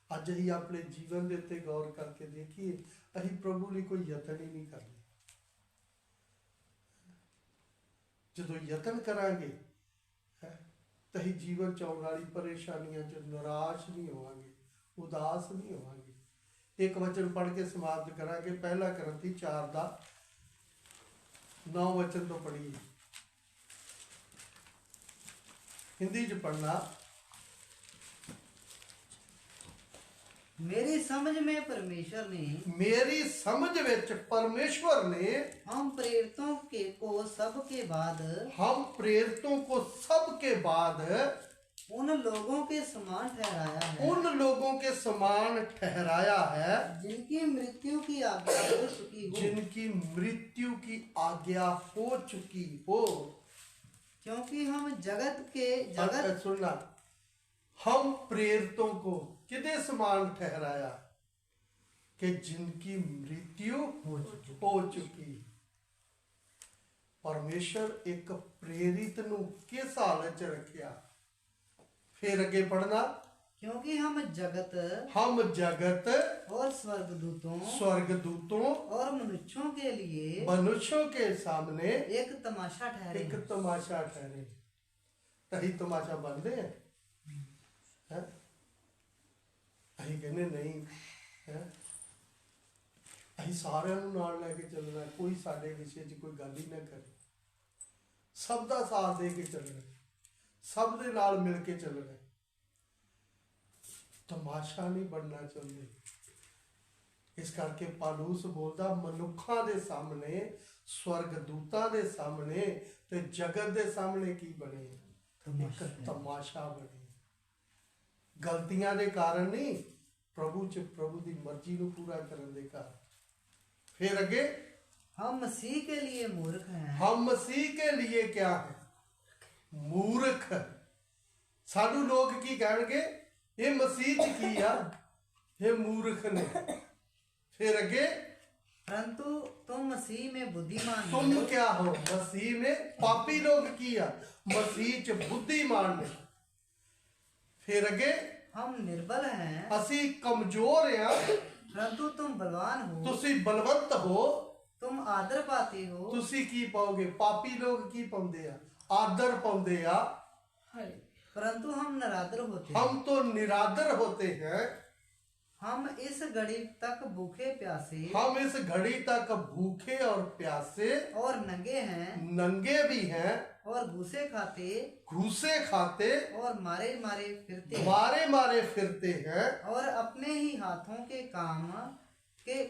ਅੱਜ ਅਸੀਂ ਆਪਣੇ ਜੀਵਨ ਦੇ ਉੱਤੇ ਗੌਰ ਕਰਕੇ ਦੇਖੀਏ, ਅਸੀਂ ਪ੍ਰਭੂ ਲਈ ਕੋਈ ਯਤਨ ਹੀ ਨਹੀਂ ਕਰਦੇ। ਜਦੋਂ ਯਤਨ ਕਰਾਂਗੇ ਤਾਂ ਅਸੀਂ ਜੀਵਨ 'ਚ ਆਉਣ ਵਾਲੀ ਪਰੇਸ਼ਾਨੀਆਂ 'ਚ ਨਿਰਾਸ਼ ਨਹੀਂ ਹੋਵਾਂਗੇ, ਉਦਾਸ ਨਹੀਂ ਹੋਵਾਂਗੇ। ਇੱਕ ਵਚਨ ਪੜ੍ਹ ਕੇ ਸਮਾਪਤ ਕਰਾਂਗੇ, 1 ਕਰੰਥੀ 4 ਦਾ 9 वचन तो पढ़िए। हिंदी च पढ़ना। मेरी समझ में परमेश्वर ने, मेरी समझ विच परमेश्वर ने हम प्रेरितों को सबके बाद, हम प्रेरितों को सबके बाद उन लोगों के समान ठहराया है, उन लोगों के समान ठहराया है जिनकी मृत्यु की आज्ञा हो चुकी हो, जिनकी मृत्यु की आज्ञा हो चुकी हो। क्योंकि हम जगत सुनना, हम प्रेरितों को किदे समान ठहराया कि जिनकी मृत्यु हो चुकी। परमेश्वर एक प्रेरित नूं किस हालत च रखिया। फिर अगे पढ़ना, क्योंकि हम जगत और स्वर्गदूतों और मनुष्यों के सामने एक तमाशा ठहरे। तही तमाशा बनते हैं। ਅਸੀਂ ਕਹਿੰਦੇ ਨਹੀਂ ਹੈ, ਅਸੀਂ ਸਾਰਿਆਂ ਨੂੰ ਨਾਲ ਲੈ ਕੇ ਚੱਲਣਾ, ਕੋਈ ਸਾਡੇ ਵਿਸ਼ੇ 'ਚ ਕੋਈ ਗੱਲ ਹੀ ਨਾ ਕਰੇ, ਸਭ ਦਾ ਸਾਥ ਦੇ ਕੇ ਚੱਲਣਾ, ਸਭ ਦੇ ਨਾਲ ਮਿਲ ਕੇ ਚੱਲਣਾ, ਤਮਾਸ਼ਾ ਨਹੀਂ ਬਣਨਾ ਚਾਹੁੰਦੇ। ਇਸ ਕਰਕੇ ਪਾਲੂਸ ਬੋਲਦਾ ਮਨੁੱਖਾਂ ਦੇ ਸਾਹਮਣੇ, ਸਵਰਗ ਦੂਤਾਂ ਦੇ ਸਾਹਮਣੇ ਤੇ ਜਗਤ ਦੇ ਸਾਹਮਣੇ ਕੀ ਬਣੇ? ਇੱਕ ਤਮਾਸ਼ਾ ਬਣੇ। ਗਲਤੀਆਂ ਦੇ ਕਾਰਨ ਨਹੀਂ, ਪ੍ਰਭੂ ਚ ਪ੍ਰਭੂ ਦੀ ਮਰਜ਼ੀ ਨੂੰ ਪੂਰਾ ਕਰਨ ਦੇ ਕਾਰਨ। फिर आगे, हम मसीह के लिए मूर्ख हैं। हम मसीह के लिए क्या है? मूर्ख। साडू लोग की कहणगे ये मसीह च की आ, ये मूर्ख ने। फिर आगे, परंतु तुम मसीह में बुद्धिमान तुम हो। क्या हो? मसीह में पापी लोग की आ, मसीह च बुद्धिमान ने। फिर आगे, हम निर्बल हैं असी कमजोर हैं, परंतु तुम बलवान हो। तुसी बलवंत हो, तुम आदर पाते हो। तुसी की पाओगे? पापी लोग की पाउंदे आ? आदर पाउंदे आ। परंतु हम निरादर होते हैं। हम तो निरादर होते हैं। हम इस घड़ी तक भूखे प्यासे हम इस घड़ी तक भूखे और प्यासे और नंगे हैं नंगे भी हैं और घूसे खाते घूसे खाते और मारे मारे फिरते हैं मारे मारे फिरते हैं और अपने ही हाथों के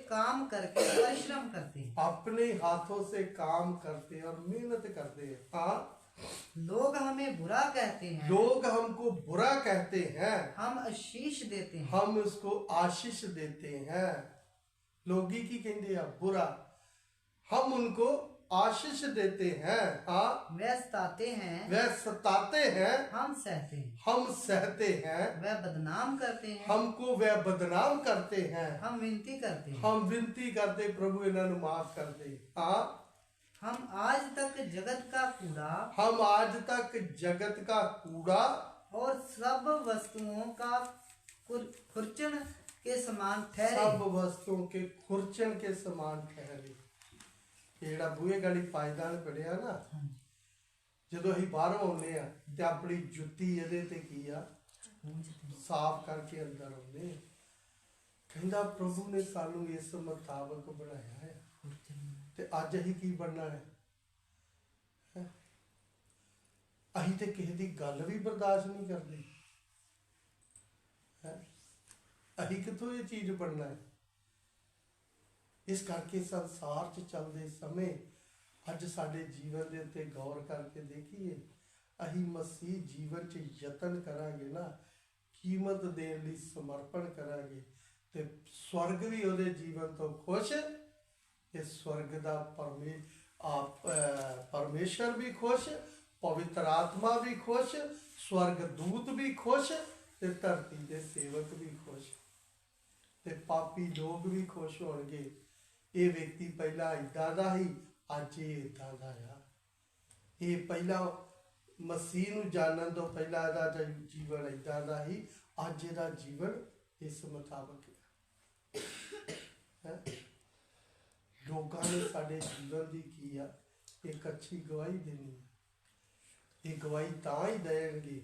काम करके परिश्रम करते हैं। अपने हाथों से काम करते और मेहनत करते हैं। हाँ, लोग हमें बुरा कहते हैं, लोग हमको बुरा कहते हैं, हम आशीष देते हैं। हम उसको आशीष देते हैं। लोगी की कहते हैं बुरा, हम उनको आशीष देते हैं। हाँ, वह सताते हैं, वह सताते हैं, हम सहते हैं। हम सहते हैं, वह बदनाम करते हैं, हमको वह बदनाम करते हैं, हम विनती करते हैं। हम विनती करते प्रभु इन्होंने माफ कर दे। हाँ, हम आज तक जगत का कूड़ा हम आज तक जगत का कूड़ा और सब वस्तुओं का खुरचन के समान ठहरे। सब वस्तुओं के खुरचन के समान ठहरे। ਜਿਹੜਾ ਬੂਹੇ ਗਾੜੀ ਪਾਇਦਾਨ ਪੜਿਆ ਨਾ, ਜਦੋਂ ਅਸੀਂ ਬਾਹਰੋਂ ਆਉਂਦੇ ਆ ਤੇ ਆਪਣੀ ਜੁੱਤੀ ਇਹਦੇ ਤੇ ਕੀ ਆ ਸਾਫ਼ ਕਰਕੇ ਅੰਦਰ ਆਉਂਦੇ ਆ। ਕਹਿੰਦਾ ਪ੍ਰਭੂ ਨੇ ਸਾਨੂੰ ਇਸ ਮੁਤਾਬਕ ਬਣਾਇਆ ਹੈ ਤੇ ਅੱਜ ਅਸੀਂ ਕੀ ਬਣਨਾ ਹੈ? ਅਸੀਂ ਤੇ ਕਿਸੇ ਦੀ ਗੱਲ ਵੀ ਬਰਦਾਸ਼ਤ ਨਹੀਂ ਕਰਦੇ। ਅਸੀਂ ਕਿੱਥੋਂ ਇਹ ਚੀਜ਼ ਬਣਨਾ ਹੈ? ਇਸ ਕਰਕੇ ਸੰਸਾਰ 'ਚ ਚੱਲਦੇ ਸਮੇਂ ਅੱਜ ਸਾਡੇ ਜੀਵਨ ਦੇ ਉੱਤੇ ਗੌਰ ਕਰਕੇ ਦੇਖੀਏ, ਅਸੀਂ ਮਸੀਹ ਜੀਵਨ 'ਚ ਯਤਨ ਕਰਾਂਗੇ ਨਾ, ਕੀਮਤ ਦੇਣ ਲਈ ਸਮਰਪਣ ਕਰਾਂਗੇ ਤੇ ਸਵਰਗ ਵੀ ਉਹਦੇ ਜੀਵਨ ਤੋਂ ਖੁਸ਼, ਇਹ ਸਵਰਗ ਦਾ ਪਰਮੇਸ਼ਰ ਵੀ ਖੁਸ਼, ਪਵਿੱਤਰ ਆਤਮਾ ਵੀ ਖੁਸ਼, ਸਵਰਗ ਦੂਤ ਵੀ ਖੁਸ਼ ਤੇ ਧਰਤੀ ਦੇ ਸੇਵਕ ਵੀ ਖੁਸ਼ ਤੇ ਪਾਪੀ ਲੋਕ ਵੀ ਖੁਸ਼ ਹੋਣਗੇ। ਇਹ ਵਿਅਕਤੀ ਪਹਿਲਾਂ ਇੱਦਾਂ ਦਾ ਸੀ, ਅੱਜ ਇਹ ਇੱਦਾਂ ਦਾ ਆ। ਇਹ ਪਹਿਲਾਂ ਮਸੀਹ ਨੂੰ ਜਾਣਨ ਤੋਂ ਪਹਿਲਾਂ ਇਹਦਾ ਜੀਵਨ ਇੱਦਾਂ ਦਾ ਸੀ, ਅੱਜ ਇਹਦਾ ਜੀਵਨ ਇਸ ਮੁਤਾਬਕ ਹੈ। ਲੋਕਾਂ ਨੇ ਸਾਡੇ ਜੀਵਨ ਦੀ ਕੀ ਆ ਇੱਕ ਅੱਛੀ ਗਵਾਹੀ ਦੇਣੀ ਹੈ। ਇਹ ਗਵਾਹੀ ਤਾਂ ਹੀ ਦੇਣਗੇ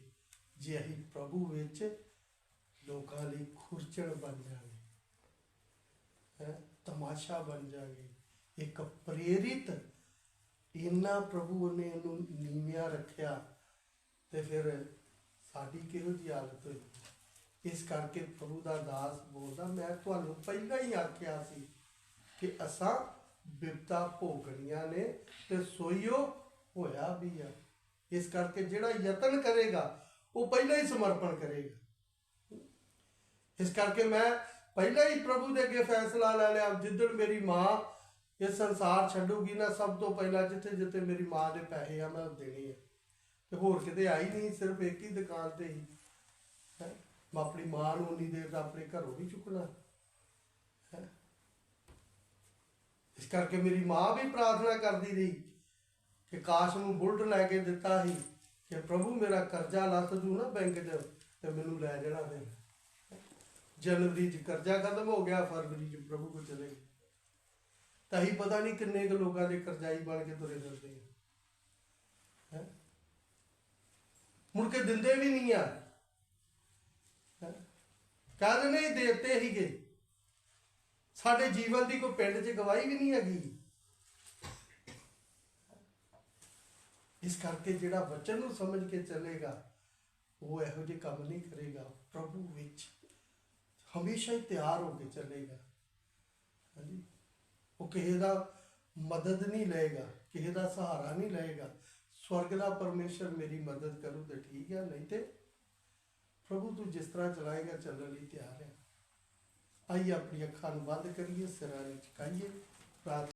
ਜੇ ਅਸੀਂ ਪ੍ਰਭੂ ਵਿੱਚ ਲੋਕਾਂ ਲਈ ਖੁਰਚਣ ਬਣ ਜਾਵੇ, ਤਮਾਸ਼ਾ ਬਣ ਜਾਵੇ, ਇੱਕ ਪ੍ਰੇਰਿਤ। ਇੰਨਾ ਪ੍ਰਭੂ ਨੇ ਇਹਨੂੰ ਨੀਵਿਆਂ ਰੱਖਿਆ ਤੇ ਫਿਰ ਸਾਡੀ ਕਿਹੋ ਜਿਹੀ ਹਾਲਤ ਹੋਈ। ਇਸ ਕਰਕੇ ਪ੍ਰਭੂ ਦਾ ਦਾਸ ਬੋਲਦਾ, ਮੈਂ ਤੁਹਾਨੂੰ ਪਹਿਲਾਂ ਹੀ ਆਖਿਆ ਸੀ ਕਿ ਅਸਾਂ ਬਿਪਤਾ ਭੋਗਣੀਆਂ ਨੇ ਤੇ ਸੋਈਓ ਹੋਇਆ ਵੀ ਆ। ਇਸ ਕਰਕੇ ਜਿਹੜਾ ਯਤਨ ਕਰੇਗਾ ਉਹ ਪਹਿਲਾਂ ਹੀ ਸਮਰਪਣ ਕਰੇਗਾ। ਇਸ ਕਰਕੇ ਮੈਂ ਪਹਿਲਾਂ ਹੀ ਪ੍ਰਭੂ ਦੇ ਅੱਗੇ ਫੈਸਲਾ ਲੈ ਲਿਆ, ਜਿੱਦਣ ਮੇਰੀ ਮਾਂ ਇਹ ਸੰਸਾਰ ਛੱਡੂਗੀ ਨਾ, ਸਭ ਤੋਂ ਪਹਿਲਾਂ ਜਿੱਥੇ ਜਿੱਥੇ ਮੇਰੀ ਮਾਂ ਦੇ ਪੈਸੇ ਆ ਮੈਂ ਉਹ ਦੇਣੇ ਆ। ਤੇ ਹੋਰ ਕਿਤੇ ਆਈ ਨਹੀਂ, ਸਿਰਫ ਇੱਕ ਹੀ ਦੁਕਾਨ ਤੇ ਹੀ। ਮੈਂ ਆਪਣੀ ਮਾਂ ਨੂੰ ਉਨੀ ਦੇਰ ਦਾ ਆਪਣੇ ਘਰੋਂ ਵੀ ਚੁੱਕਣਾ। ਇਸ ਕਰਕੇ ਮੇਰੀ ਮਾਂ ਵੀ ਪ੍ਰਾਰਥਨਾ ਕਰਦੀ ਰਹੀ ਕਿ ਕਾਸ਼ ਨੂੰ ਬੁਲਟ ਲੈ ਕੇ ਦਿੱਤਾ ਸੀ ਕਿ ਪ੍ਰਭੂ ਮੇਰਾ ਕਰਜ਼ਾ ਲੱਥ ਜੂ ਨਾ ਬੈਂਕ 'ਚ ਤੇ ਮੈਨੂੰ ਲੈ ਜਾਣਾ। ਫਿਰ जनवरी च कर्जा खत्म हो गया, फरवरी च प्रभु को चले गए। तो ही पता नहीं किन्ने के लोगों के करजाई बन के तुरे फिरते हैं, मुड़ के दिंदे भी नहीं आ। ਕਹਿ ਦਿੰਦੇ ਇਹ ਦੇਵਤੇ ਹੀਗੇ। ਸਾਡੇ ਜੀਵਨ ਦੀ ਕੋਈ ਪਿੰਡ 'ਚ ਗਵਾਹੀ ਵੀ ਨਹੀਂ ਹੈਗੀ। ਇਸ ਕਰਕੇ ਜਿਹੜਾ ਵਚਨ ਨੂੰ ਸਮਝ ਕੇ ਚੱਲੇਗਾ ਉਹ ਇਹੋ ਜਿਹੇ ਕੰਮ ਨਹੀਂ ਕਰੇਗਾ। ਪ੍ਰਭੂ ਵਿੱਚ ਹਮੇਸ਼ਾ ਹੀ ਤਿਆਰ ਹੋ ਕੇ ਚੱਲੇਗਾ। ਹਾਂਜੀ, ਉਹ ਕਿਸੇ ਦਾ ਮਦਦ ਨਹੀਂ ਲਏਗਾ, ਕਿਸੇ ਦਾ ਸਹਾਰਾ ਨਹੀਂ ਲਏਗਾ। स्वर्ग का परमेश्वर मेरी मदद करूँ तो ठीक है, नहीं तो प्रभु तू जिस तरह चलाएगा चलने लिए तैयार है। आइए अपनी अखां बंद करिए, सिरां झुकाइए, प्रार्थना